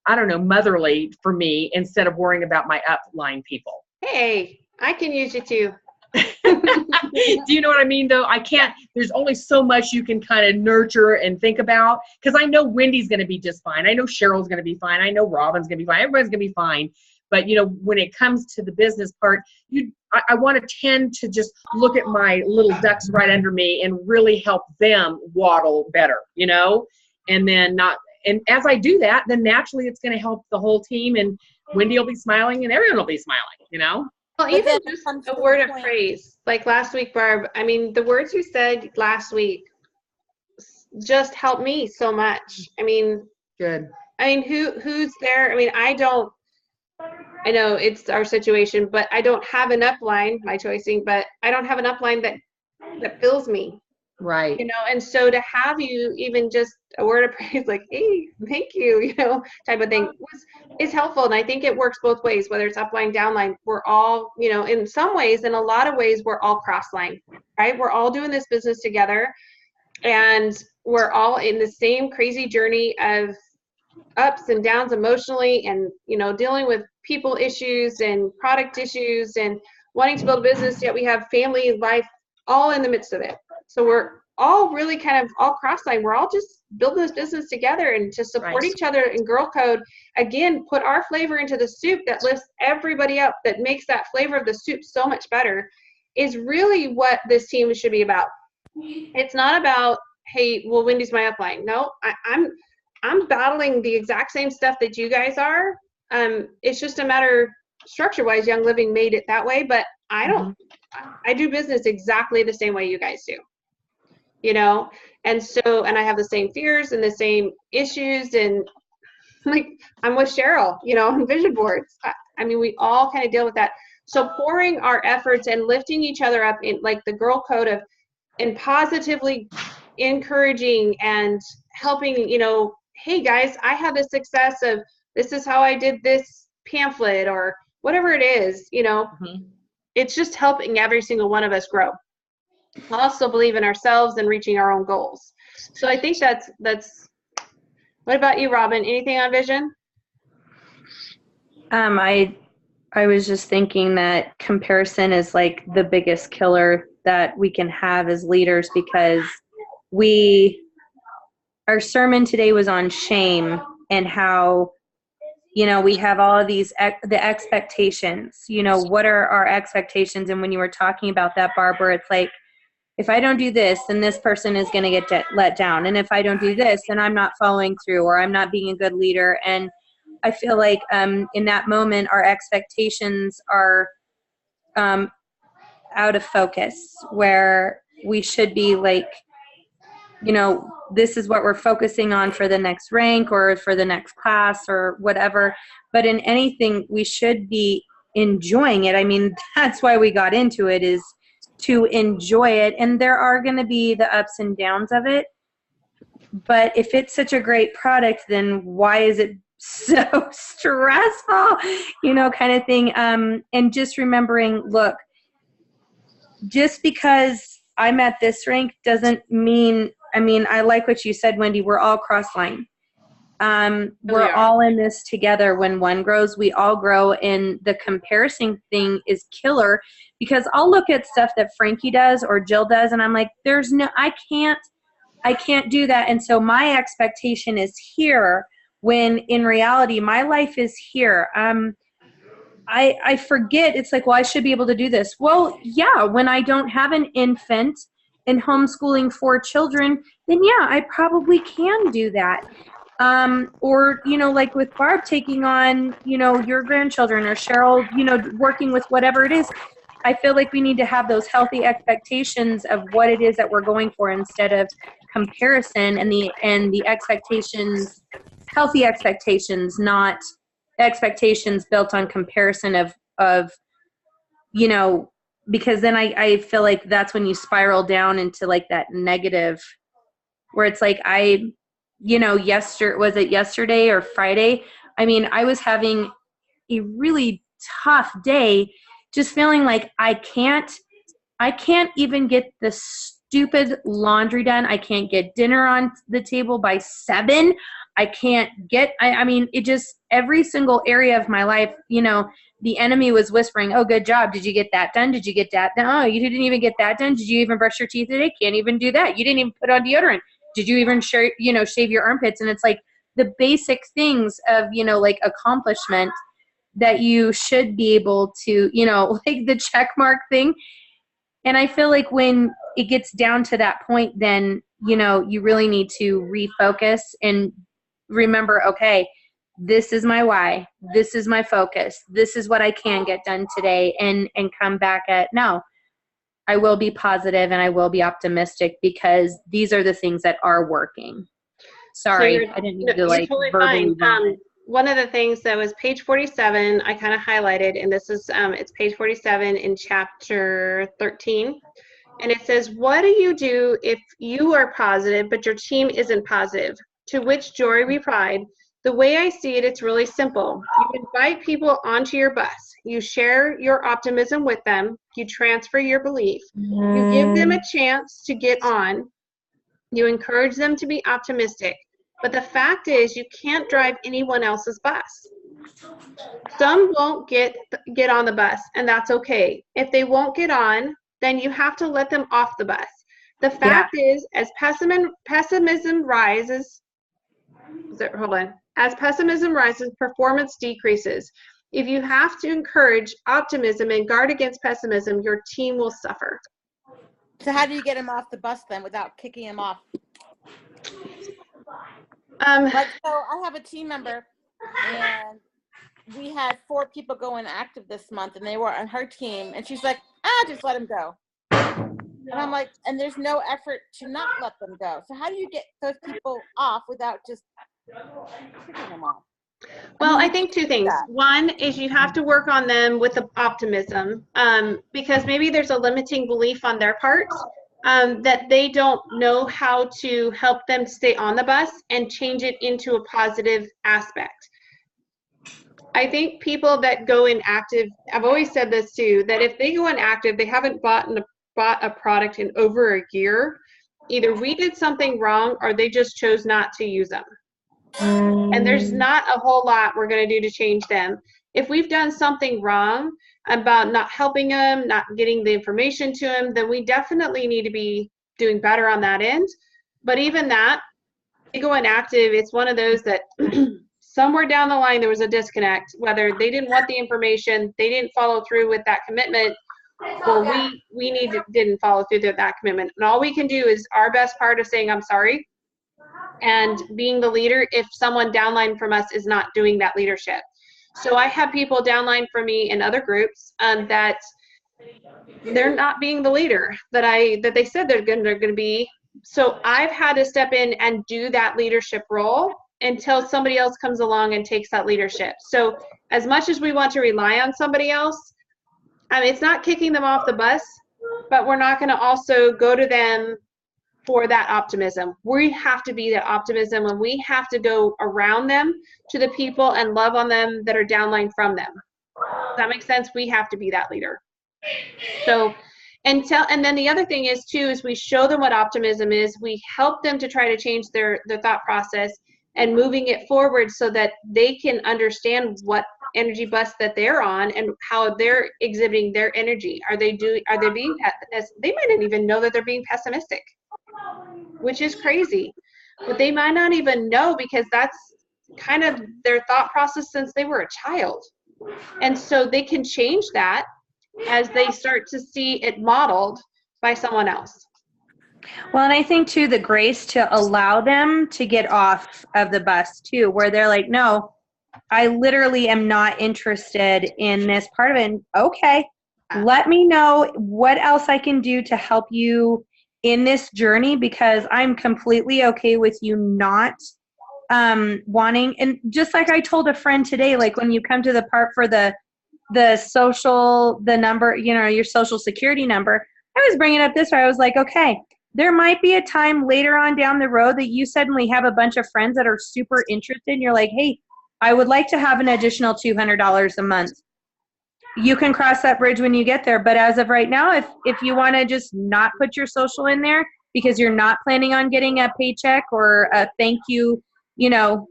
motherly for me, instead of worrying about my upline people. Hey, I can use you too. Do you know what I mean, though? There's only so much you can kind of nurture and think about, because I know Wendy's going to be just fine. I know Cheryl's going to be fine. I know Robin's going to be fine. Everybody's going to be fine. But, when it comes to the business part, I want to tend to just look at my little ducks right under me and really help them waddle better, and then and as I do that, then naturally it's going to help the whole team, and Wendy will be smiling and everyone will be smiling, Well, But even then just comes a to word the of point- praise, like last week, Barb, the words you said last week just helped me so much. Good. Who's there? I know it's our situation, but I don't have an upline, my choicing, but I don't have an upline that fills me, Right. and so to have you even just a word of praise, like, hey, thank you, type of thing is helpful. And I think it works both ways, whether it's upline, downline. We're all, in some ways, in a lot of ways, we're all cross-line, right? We're all doing this business together, and we're all in the same crazy journey of ups and downs emotionally, and, dealing with people issues and product issues and wanting to build a business, yet we have family life all in the midst of it. So we're all really kind of all cross-line. We're all just building this business together and to support Right. each other in Girl Code. Again, put our flavor into the soup that lifts everybody up, that makes that flavor of the soup so much better, is really what this team should be about. It's not about, hey, well, Wendy's my upline. No, I'm battling the exact same stuff that you guys are. It's just a matter, structure-wise, Young Living made it that way, but I don't. I do business exactly the same way you guys do. And I have the same fears and the same issues, and like I'm with Cheryl, on vision boards. We all kind of deal with that. So pouring our efforts and lifting each other up in like the Girl Code of, and positively encouraging and helping, hey guys, I had the success of, this is how I did this pamphlet or whatever it is, It's just helping every single one of us grow. Also believe in ourselves and reaching our own goals. So I think that's, what about you, Robin? Anything on vision? I was just thinking that comparison is like the biggest killer that we can have as leaders, because our sermon today was on shame and how, we have all of these, the expectations, what are our expectations? And when you were talking about that, Barbara, it's like, if I don't do this, then this person is going to get let down. And if I don't do this, then I'm not following through, or I'm not being a good leader. And I feel like in that moment, our expectations are out of focus, where we should be like, this is what we're focusing on for the next rank or for the next class or whatever. But in anything, we should be enjoying it. That's why we got into it, is to enjoy it. And there are going to be the ups and downs of it. But if it's such a great product, then why is it so stressful, kind of thing. And just remembering, look, just because I'm at this rank doesn't mean, I like what you said, Wendy, we're all cross-line. We're all in this together. When one grows, we all grow, and the comparison thing is killer, because I'll look at stuff that Frankie does or Jill does, and I'm like, I can't do that. And so my expectation is here, when in reality, my life is here. I forget, it's like, well, I should be able to do this. Well, yeah, when I don't have an infant and homeschooling 4 children, then yeah, I probably can do that. Or, like with Barb taking on, your grandchildren, or Cheryl, working with whatever it is. I feel like we need to have those healthy expectations of what it is that we're going for, instead of comparison, and the expectations, healthy expectations, not expectations built on comparison of because then I feel like that's when you spiral down into like that negative, where it's like yesterday or Friday? I mean, I was having a really tough day, just feeling like I can't even get the stupid laundry done. I can't get dinner on the table by 7. I can't get, I mean, it just, every single area of my life, the enemy was whispering, oh, good job. Did you get that done? Did you get that done? Oh, you didn't even get that done. Did you even brush your teeth today? Can't even do that. You didn't even put on deodorant. Did you even shave your armpits? And it's like the basic things of, like accomplishment that you should be able to, like the check mark thing. And I feel like when it gets down to that point, then, you really need to refocus and remember, okay, this is my why. This is my focus. This is what I can get done today, and come back at, no, I will be positive and I will be optimistic, because these are the things that are working. Sorry, I didn't mean to You're totally verbally fine. One of the things that was page 47, I kind of highlighted, and this is, it's page 47 in chapter 13. And it says, what do you do if you are positive, but your team isn't positive? To which Jory replied, the way I see it, it's really simple. You invite people onto your bus. You share your optimism with them. You transfer your belief. You give them a chance to get on. You encourage them to be optimistic. But the fact is, you can't drive anyone else's bus. Some won't get on the bus, and that's okay. If they won't get on, then you have to let them off the bus. The fact is, as pessimism rises, as pessimism rises, performance decreases. If you have to encourage optimism and guard against pessimism, your team will suffer. So how do you get him off the bus then without kicking him off? Like, so I have a team member, and we had 4 people go inactive this month, and they were on her team, and she's like, just let him go. And I'm like, and there's no effort to not let them go. So how do you get those people off without just kicking them off? Well, I think 2 things. One is you have to work on them with the optimism, because maybe there's a limiting belief on their part, that they don't know how to help them stay on the bus and change it into a positive aspect. I think people that go inactive, I've always said this too, that if they go inactive, they haven't bought a product in over a year. Either we did something wrong or they just chose not to use them. And there's not a whole lot we're going to do to change them. If we've done something wrong about not helping them, not getting the information to them, then we definitely need to be doing better on that end. But even that, they go inactive, it's one of those that somewhere down the line there was a disconnect, whether they didn't want the information, they didn't follow through with that commitment, or we didn't follow through with that commitment. And all we can do is our best part of saying, I'm sorry, and being the leader if someone downline from us is not doing that leadership. So I have people downline from me in other groups that they're not being the leader that they said they're going to be. So I've had to step in and do that leadership role until somebody else comes along and takes that leadership. So as much as we want to rely on somebody else, it's not kicking them off the bus, but we're not going to also go to them for that optimism. We have to be the optimism, and we have to go around them to the people and love on them that are downline from them. Does that make sense? We have to be that leader. So, and then the other thing is too, is we show them what optimism is. We help them to try to change their thought process and moving it forward so that they can understand what energy bus that they're on and how they're exhibiting their energy. Are they being, they might not even know that they're being pessimistic, which is crazy, but they might not even know because that's kind of their thought process since they were a child. And so they can change that as they start to see it modeled by someone else. Well, and I think too, the grace to allow them to get off of the bus too, where they're like, no, I literally am not interested in this part of it. And, okay, let me know what else I can do to help you in this journey, because I'm completely okay with you not wanting. And just like I told a friend today, like when you come to the part for the number, your social security number, I was bringing up this way. I was like, okay, there might be a time later on down the road that you suddenly have a bunch of friends that are super interested and you're like, hey, I would like to have an additional $200 a month. You can cross that bridge when you get there. But as of right now, if you want to just not put your social in there because you're not planning on getting a paycheck or a thank you,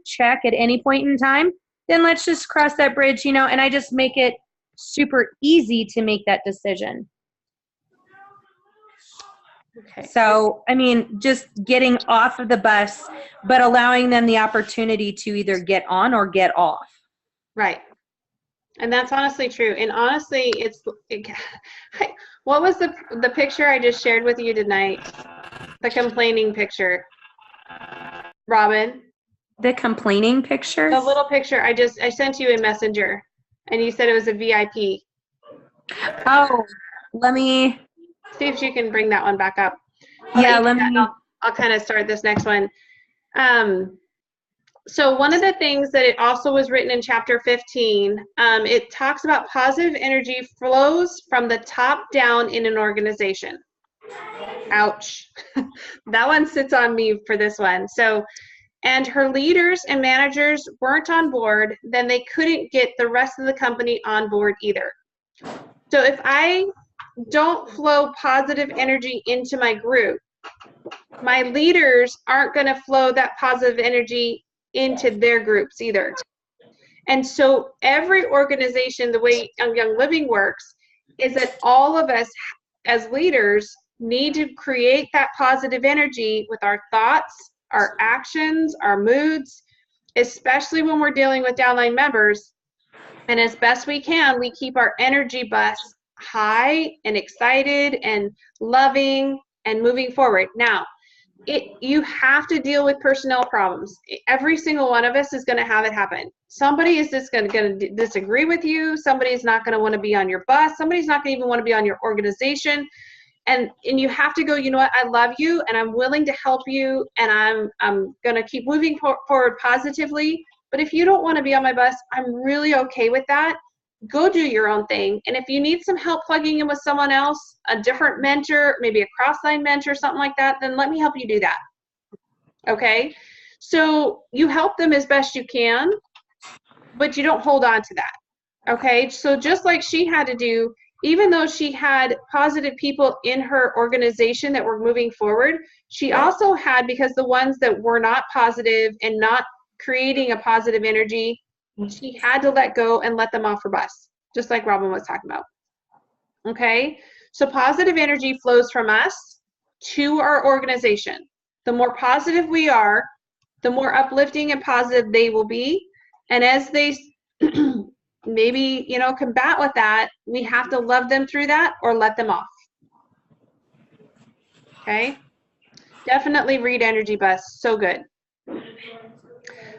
check at any point in time, then let's just cross that bridge, and I just make it super easy to make that decision. Okay. So, I mean, just getting off of the bus, but allowing them the opportunity to either get on or get off. Right. And that's honestly true. And honestly, what was the picture I just shared with you tonight? The complaining picture. Robin? The complaining picture? The little picture I sent you in Messenger, and you said it was a VIP. Oh, let me see if you can bring that one back up. Yeah, I'll kind of start this next one. So one of the things that it also was written in chapter 15, it talks about positive energy flows from the top down in an organization. Ouch. That one sits on me for this one. So, and her leaders and managers weren't on board, then they couldn't get the rest of the company on board either. So if I don't flow positive energy into my group, my leaders aren't going to flow that positive energy into their groups either. And so every organization, the way Young Living works, is that all of us as leaders need to create that positive energy with our thoughts, our actions, our moods, especially when we're dealing with downline members. And as best we can, we keep our energy bus high and excited and loving and moving forward. Now, you have to deal with personnel problems. Every single one of us is going to have it happen. Somebody is just going to disagree with you. Somebody's not going to want to be on your bus. Somebody's not going to even want to be on your organization. And you have to go, you know what, I love you and I'm willing to help you and I'm going to keep moving forward positively. But if you don't want to be on my bus, I'm really okay with that. Go do your own thing. And if you need some help plugging in with someone else, a different mentor, maybe a cross-line mentor, something like that, then let me help you do that. Okay? So you help them as best you can, but you don't hold on to that. Okay? So just like she had to do, even though she had positive people in her organization that were moving forward, she also had, because the ones that were not positive and not creating a positive energy, she had to let go and let them off her bus, just like Robin was talking about. Okay? So positive energy flows from us to our organization. The more positive we are, the more uplifting and positive they will be. And as they maybe, combat with that, we have to love them through that or let them off. Okay? Definitely read Energy Bus. So good.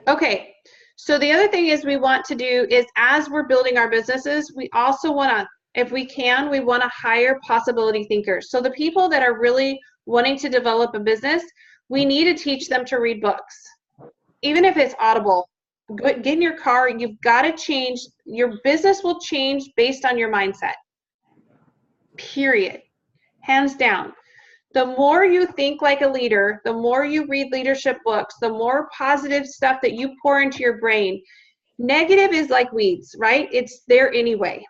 Okay. So the other thing is we want to do is, as we're building our businesses, we also want to, if we can, we want to hire possibility thinkers. So the people that are really wanting to develop a business, we need to teach them to read books. Even if it's Audible, get in your car, you've got to change. Your business will change based on your mindset. Period. Hands down. The more you think like a leader, the more you read leadership books, the more positive stuff that you pour into your brain. Negative is like weeds, right? It's there anyway.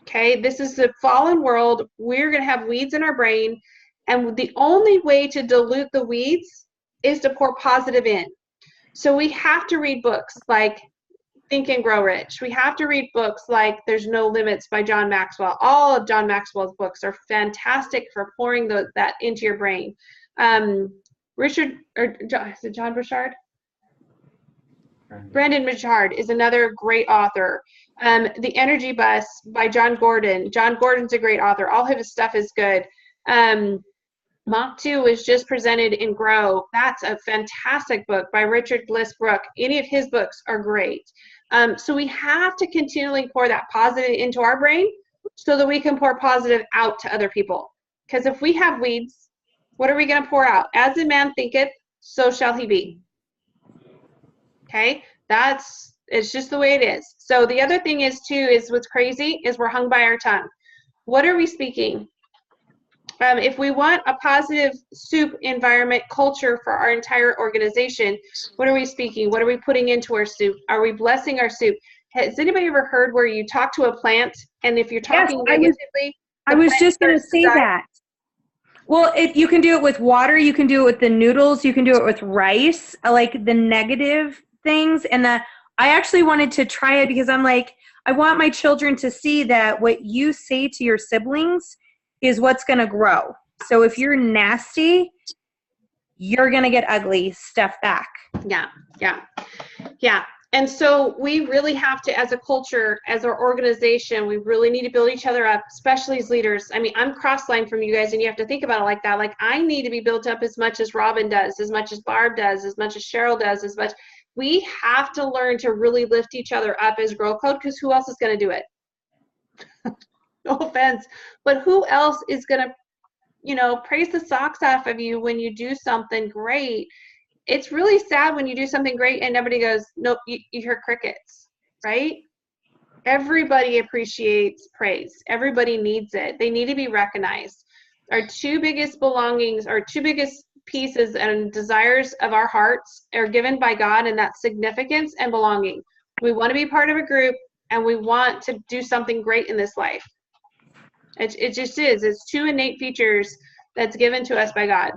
Okay, this is the fallen world. We're going to have weeds in our brain. And the only way to dilute the weeds is to pour positive in. So we have to read books like Think and Grow Rich. We have to read books like There's No Limits by John Maxwell. All of John Maxwell's books are fantastic for pouring that into your brain. John Bouchard? Brendon Burchard is another great author. The Energy Bus by John Gordon. John Gordon's a great author. All of his stuff is good. Mach 2 was just presented in Grow. That's a fantastic book by Richard Bliss Brooke. Any of his books are great. So we have to continually pour that positive into our brain so that we can pour positive out to other people. Because if we have weeds, what are we going to pour out? As a man thinketh, so shall he be. Okay? It's just the way it is. So the other thing is too, is what's crazy is we're hung by our tongue. What are we speaking? If we want a positive soup environment culture for our entire organization, what are we speaking? What are we putting into our soup? Are we blessing our soup? Has anybody ever heard where you talk to a plant and if you're talking negatively? I was just going to say that. Well, if you can do it with water, you can do it with the noodles, you can do it with rice, I like the negative things. And I actually wanted to try it because I'm like, I want my children to see that what you say to your siblings is what's going to grow. So if you're nasty, you're going to get ugly stuff back. Yeah. And so we really have to, as a culture, as our organization, we really need to build each other up, especially as leaders. I mean, I'm cross-line from you guys, and you have to think about it like that. Like, I need to be built up as much as Robin does, as much as Barb does, as much as Cheryl does, as much. We have to learn to really lift each other up as Grow Code, because who else is going to do it? No offense, but who else is going to, praise the socks off of you when you do something great? It's really sad when you do something great and nobody goes, nope, you hear crickets, right? Everybody appreciates praise. Everybody needs it. They need to be recognized. Our two biggest belongings, our two biggest pieces and desires of our hearts are given by God, and that's significance and belonging. We want to be part of a group, and we want to do something great in this life. It just is. It's two innate features that's given to us by God.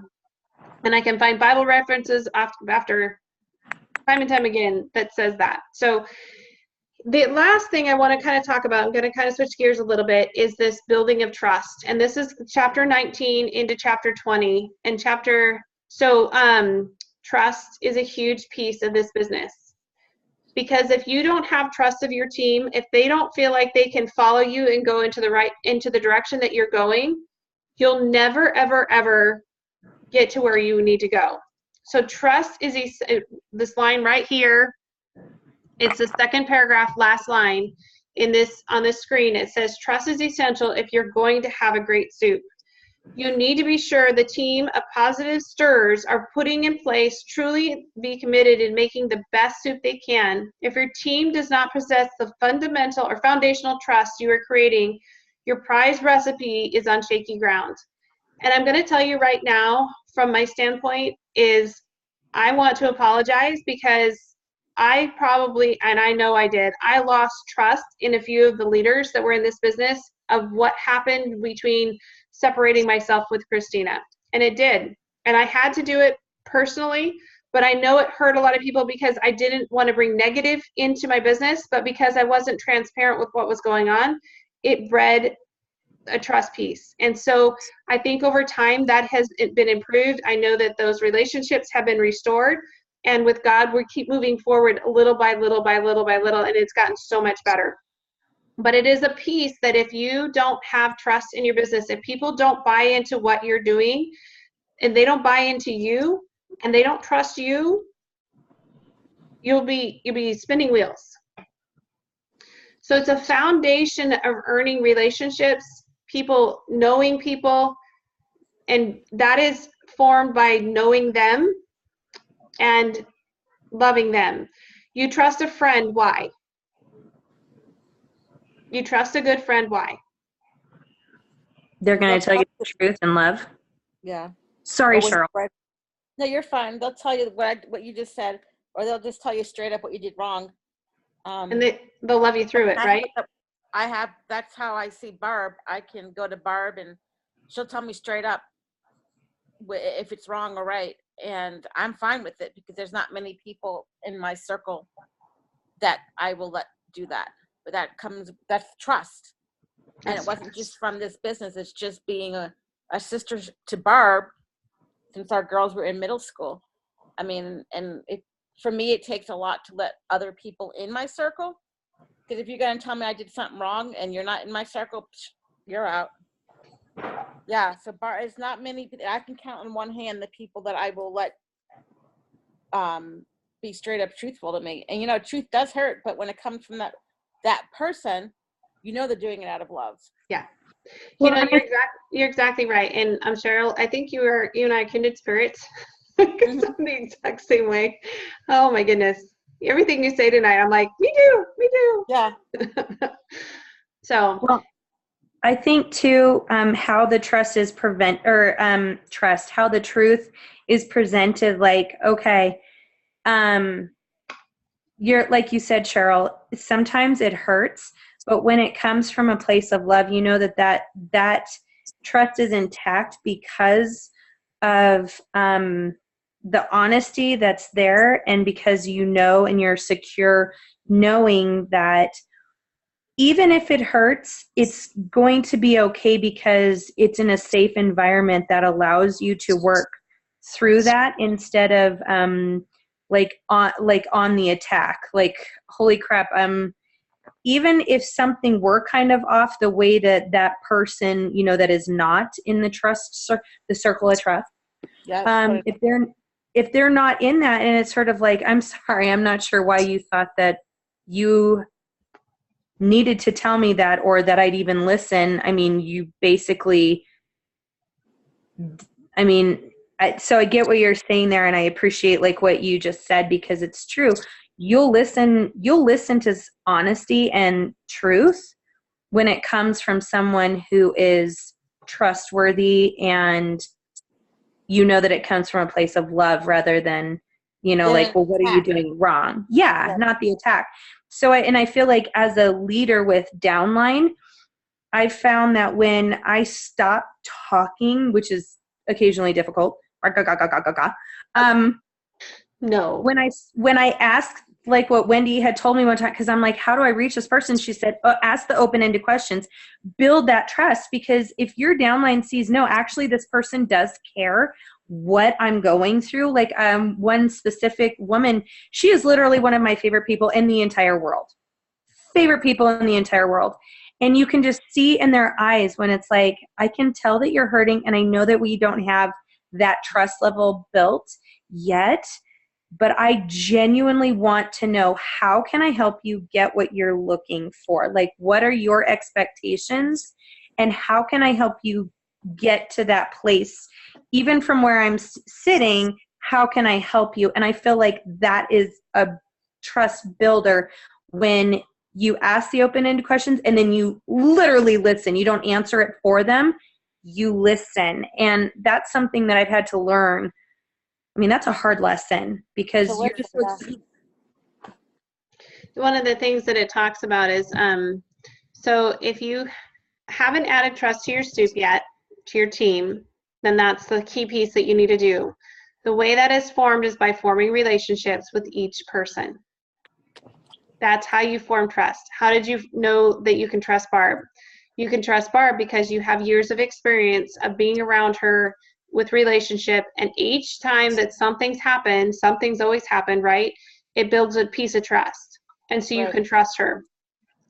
And I can find Bible references after time and time again that says that. So the last thing I want to kind of talk about, I'm going to kind of switch gears a little bit, is this building of trust. And this is chapter 19 into chapter 20. And trust is a huge piece of this business. Because if you don't have trust of your team, if they don't feel like they can follow you and go into the direction that you're going, you'll never, ever, ever get to where you need to go. So trust is this line right here. It's the second paragraph, last line on this screen. It says, trust is essential if you're going to have a great soup. You need to be sure the team of positive stirrers are putting in place, truly be committed in making the best soup they can. If your team does not possess the fundamental or foundational trust you are creating, your prized recipe is on shaky ground. And I'm going to tell you right now, from my standpoint, is I want to apologize because I probably, and I know I did, I lost trust in a few of the leaders that were in this business of what happened between separating myself with Christina. And it did. And I had to do it personally, but I know it hurt a lot of people because I didn't want to bring negative into my business, but because I wasn't transparent with what was going on, it bred a trust piece. And so I think over time that has been improved. I know that those relationships have been restored. And with God, we keep moving forward little by little by little by little, and it's gotten so much better. But it is a piece that if you don't have trust in your business, if people don't buy into what you're doing, and they don't buy into you, and they don't trust you, you'll be spinning wheels. So it's a foundation of earning relationships, people knowing people, and that is formed by knowing them and loving them. You trust a friend, why? You trust a good friend, why? They're going to tell you the truth and love. Yeah. Sorry, Cheryl. No, you're fine. They'll tell you what you just said, or they'll just tell you straight up what you did wrong. And they'll love you through it, right? That's how I see Barb. I can go to Barb and she'll tell me straight up if it's wrong or right. And I'm fine with it because there's not many people in my circle that I will let do that. But that's trust. And it wasn't just from this business. It's just being a sister to Barb since our girls were in middle school. I mean, and for me, it takes a lot to let other people in my circle. Because if you're going to tell me I did something wrong and you're not in my circle, you're out. Yeah, so it's not many. I can count on one hand the people that I will let be straight up truthful to me. And truth does hurt, but when it comes from that person, they're doing it out of love. Yeah. Well, You're exactly right. And Cheryl, I think you and I are kindred spirits. Because I'm the exact same way. Oh my goodness. Everything you say tonight, I'm like, me too. Yeah. So. Well, I think too, how the trust is how the truth is presented. Like, okay, you're like you said, Cheryl. Sometimes it hurts, but when it comes from a place of love, you know that trust is intact because of the honesty that's there, and because and you're secure knowing that even if it hurts, it's going to be okay because it's in a safe environment that allows you to work through that instead of on the attack. Like, holy crap, even if something were kind of off, the way that person, that is not in the the circle of trust, Yeah. if they're not in that, and it's sort of like, I'm sorry, I'm not sure why you thought that you needed to tell me that, or that I'd even listen. I mean, you basically, so I get what you're saying there, and I appreciate like what you just said, because it's true. You'll listen to honesty and truth when it comes from someone who is trustworthy, and that it comes from a place of love rather than, like, well, what are you doing wrong? Yeah, not the attack. So, I feel like as a leader with downline, I found that when I stop talking, which is occasionally difficult, No. when I ask, like what Wendy had told me one time, because I'm like, how do I reach this person? She said, ask the open-ended questions, build that trust, because if your downline sees, no, actually this person does care what I'm going through. Like one specific woman, she is literally one of my favorite people in the entire world. And you can just see in their eyes when it's like, I can tell that you're hurting, and I know that we don't have that trust level built yet, but I genuinely want to know, how can I help you get what you're looking for? Like, what are your expectations, and how can I help you get to that place? Even from where I'm sitting, how can I help you? And I feel like that is a trust builder, when you ask the open-ended questions and then you literally listen. You don't answer it for them, you listen. And that's something that I've had to learn. I mean, that's a hard lesson, because you're just one of the things that it talks about is, so if you haven't added trust to your soup yet, to your team, then that's the key piece that you need to do. The way that is formed is by forming relationships with each person. That's how you form trust. How did you know that you can trust Barb? You can trust Barb because you have years of experience of being around her with relationship, and each time that something's always happened, right? It builds a piece of trust, and so you can trust her.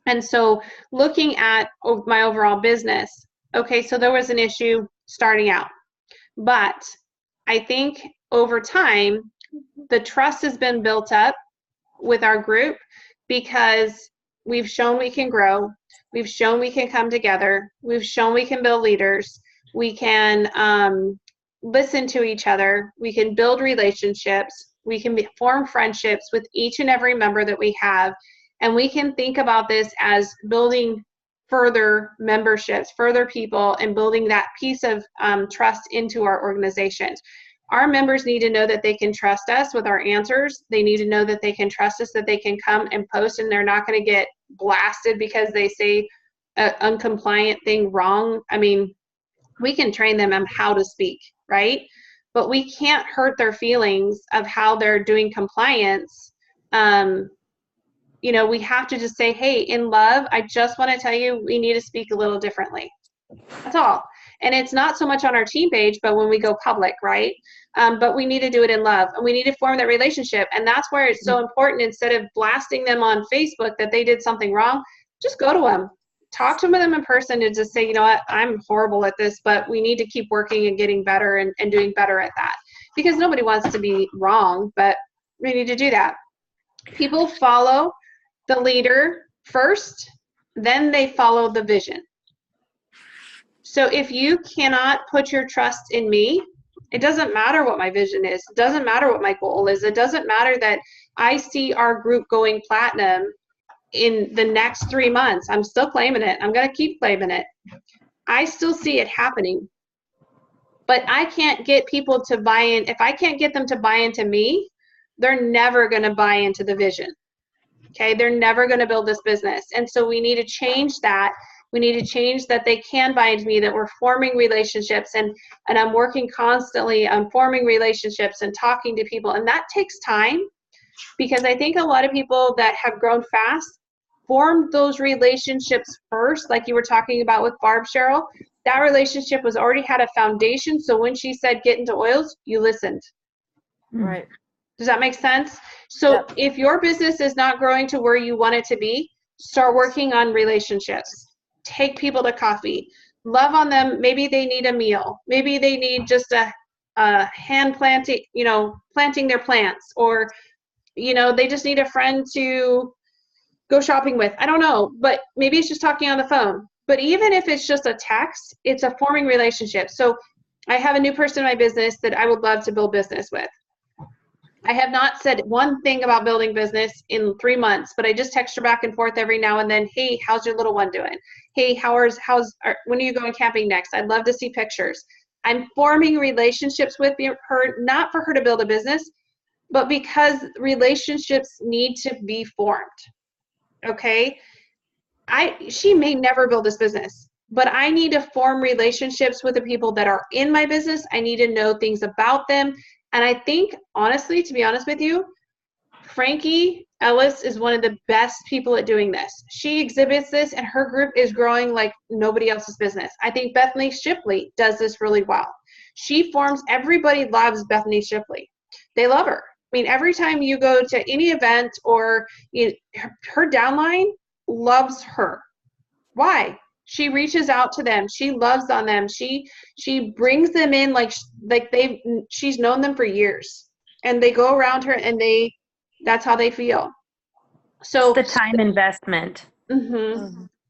And so looking at my overall business, okay, so there was an issue starting out, but I think over time the trust has been built up with our group, because we've shown we can grow, we've shown we can come together, we've shown we can build leaders, we can listen to each other, we can build relationships, we can form friendships with each and every member that we have, and we can think about this as building further memberships, further people, and building that piece of trust into our organization. Our members need to know that they can trust us with our answers. They need to know that they can trust us, that they can come and post, and they're not going to get blasted because they say an uncompliant thing wrong. I mean, we can train them on how to speak, right? But we can't hurt their feelings of how they're doing compliance. We have to just say, hey, in love, I just want to tell you, we need to speak a little differently. That's all. And it's not so much on our team page, but when we go public, right? But we need to do it in love, and we need to form that relationship. And that's where it's so important, instead of blasting them on Facebook that they did something wrong, just go to them. talk to them in person and just say, you know what, I'm horrible at this, but we need to keep working and getting better and doing better at that. Because nobody wants to be wrong, but we need to do that. People follow the leader first, then they follow the vision. So if you cannot put your trust in me, it doesn't matter what my vision is. It doesn't matter what my goal is. It doesn't matter that I see our group going platinum in the next 3 months. I'm still claiming it. I'm going to keep claiming it. I still see it happening. But I can't get people to buy in. If I can't get them to buy into me, they're never going to buy into the vision. Okay? They're never going to build this business. And so we need to change that. We need to change that they can buy into me, that we're forming relationships, and I'm working constantly on forming relationships and talking to people. And that takes time, because I think a lot of people that have grown fast formed those relationships first, like you were talking about with Barb, Cheryl. That relationship was already had a foundation. So when she said get into oils, you listened. Right. Does that make sense? So if your business is not growing to where you want it to be, start working on relationships. Take people to coffee. Love on them. Maybe they need a meal. Maybe they need just a hand planting, planting their plants, or, they just need a friend to go shopping with. I don't know, but maybe it's just talking on the phone. But even if it's just a text, it's a forming relationship. So I have a new person in my business that I would love to build business with. I have not said one thing about building business in 3 months, but I just text her back and forth every now and then. Hey, how's your little one doing? Hey, when are you going camping next? I'd love to see pictures. I'm forming relationships with her, not for her to build a business, but because relationships need to be formed. Okay? She may never build this business, but I need to form relationships with the people that are in my business. I need to know things about them. And I think, honestly, to be honest with you, Frankie Ellis is one of the best people at doing this. She exhibits this, and her group is growing like nobody else's business. I think Bethany Shipley does this really well. Everybody loves Bethany Shipley. They love her. I mean, every time you go to any event, or her downline loves her. Why? She reaches out to them. She loves on them. She brings them in like she's known them for years, and they go around her, and that's how they feel. So the time investment.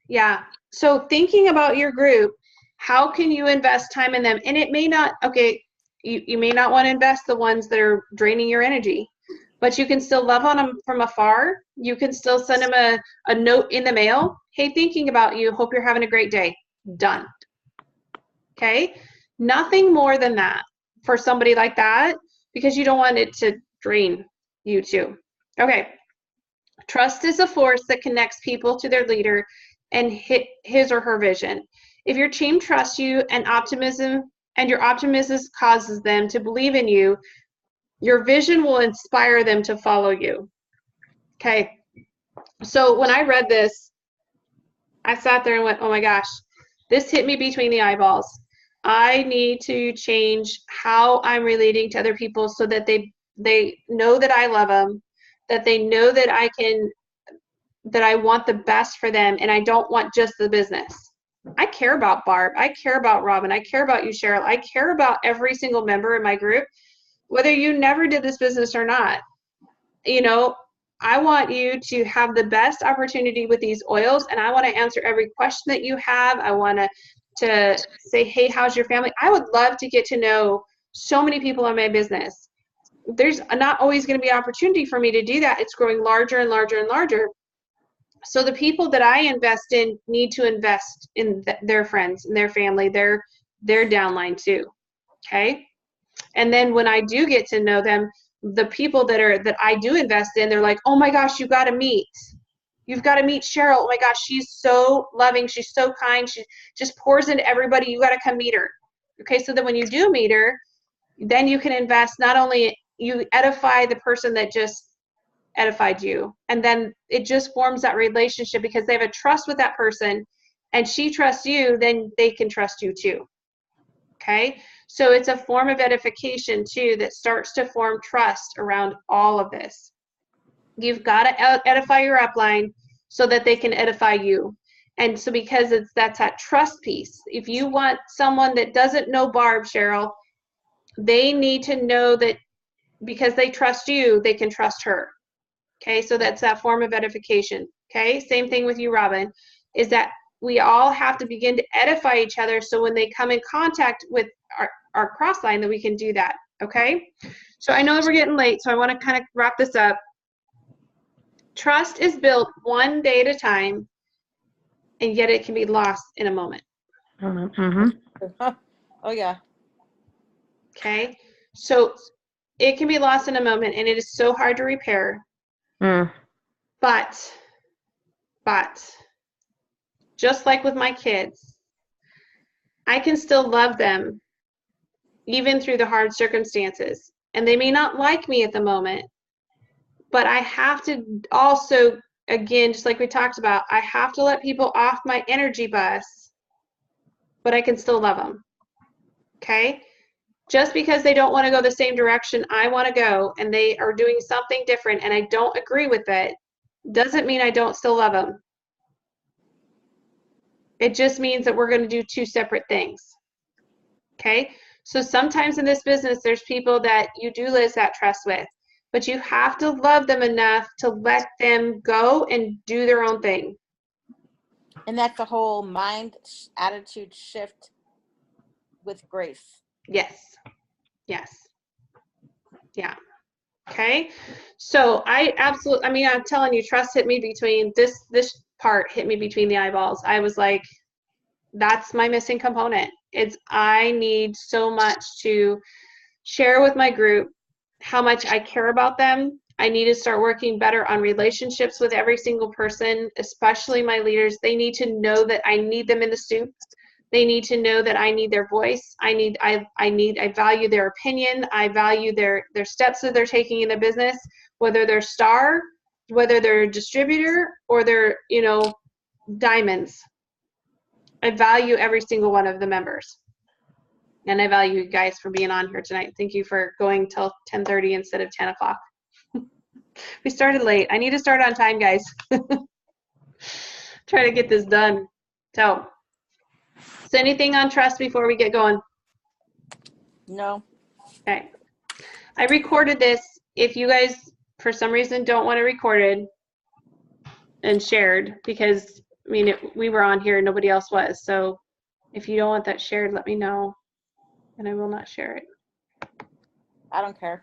Yeah. So thinking about your group, how can you invest time in them? And it may not, you may not want to invest the ones that are draining your energy, but you can still love on them from afar. You can still send them a note in the mail. Hey, thinking about you. Hope you're having a great day. Done. Okay? Nothing more than that for somebody like that, because you don't want it to drain you too. Okay. Trust is a force that connects people to their leader and hit his or her vision. If your team trusts you and your optimism causes them to believe in you, your vision will inspire them to follow you. Okay. So when I read this, I sat there and went, oh my gosh, this hit me between the eyeballs. I need to change how I'm relating to other people so that they know that I love them, that they know that I want the best for them, and I don't want just the business. I care about Barb. I care about Robin. I care about you, Cheryl. I care about every single member in my group, whether you never did this business or not. I want you to have the best opportunity with these oils, and I want to answer every question that you have. I want to say, hey, how's your family? I would love to get to know so many people in my business. There's not always going to be an opportunity for me to do that. It's growing larger and larger and larger. So the people that I invest in need to invest in their friends and their family, their downline too. Okay? And then when I do get to know them, the people that I do invest in, they're like, oh my gosh, you've got to meet Cheryl. Oh my gosh, she's so loving. She's so kind. She just pours into everybody. You got to come meet her. Okay. So then when you do meet her, then you can invest, not only you edify the person that just edified you, and then it just forms that relationship because they have a trust with that person, and she trusts you, then they can trust you too. Okay. So it's a form of edification too that starts to form trust around all of this. You've got to edify your upline so that they can edify you. And so because that's that trust piece. If you want someone that doesn't know Barb, Cheryl, they need to know that because they trust you, they can trust her. Okay, so that's that form of edification. Okay, same thing with you, Robin, is that we all have to begin to edify each other so when they come in contact with our cross line that we can do that. Okay, so I know we're getting late, so I want to kind of wrap this up. Trust is built one day at a time, and yet it can be lost in a moment. Mm-hmm. Oh, yeah. Okay, so it can be lost in a moment, and it is so hard to repair. Mm. But just like with my kids, I can still love them even through the hard circumstances. And they may not like me at the moment, but I have to also, again, just like we talked about, I have to let people off my energy bus, but I can still love them. Okay? Just because they don't want to go the same direction I want to go and they are doing something different and I don't agree with it, doesn't mean I don't still love them. It just means that we're going to do two separate things. Okay? So sometimes in this business, there's people that you do lose that trust with, but you have to love them enough to let them go and do their own thing. And that's a whole attitude shift with grace. Yes. Yes. Yeah. Okay. So I'm telling you, trust hit me between this part hit me between the eyeballs. I was like, that's my missing component. I need so much to share with my group how much I care about them. I need to start working better on relationships with every single person, especially my leaders. They need to know that I need them in the soup. They need to know that I need their voice. I value their opinion. I value their steps that they're taking in the business, whether they're star, whether they're a distributor, or they're, diamonds. I value every single one of the members. And I value you guys for being on here tonight. Thank you for going till 10:30 instead of 10 o'clock. We started late. I need to start on time, guys. Try to get this done. So anything on trust before we get going? No. Okay. I recorded this. If you guys, for some reason, don't want to record it and shared, because, we were on here and nobody else was. So if you don't want that shared, let me know, and I will not share it. I don't care.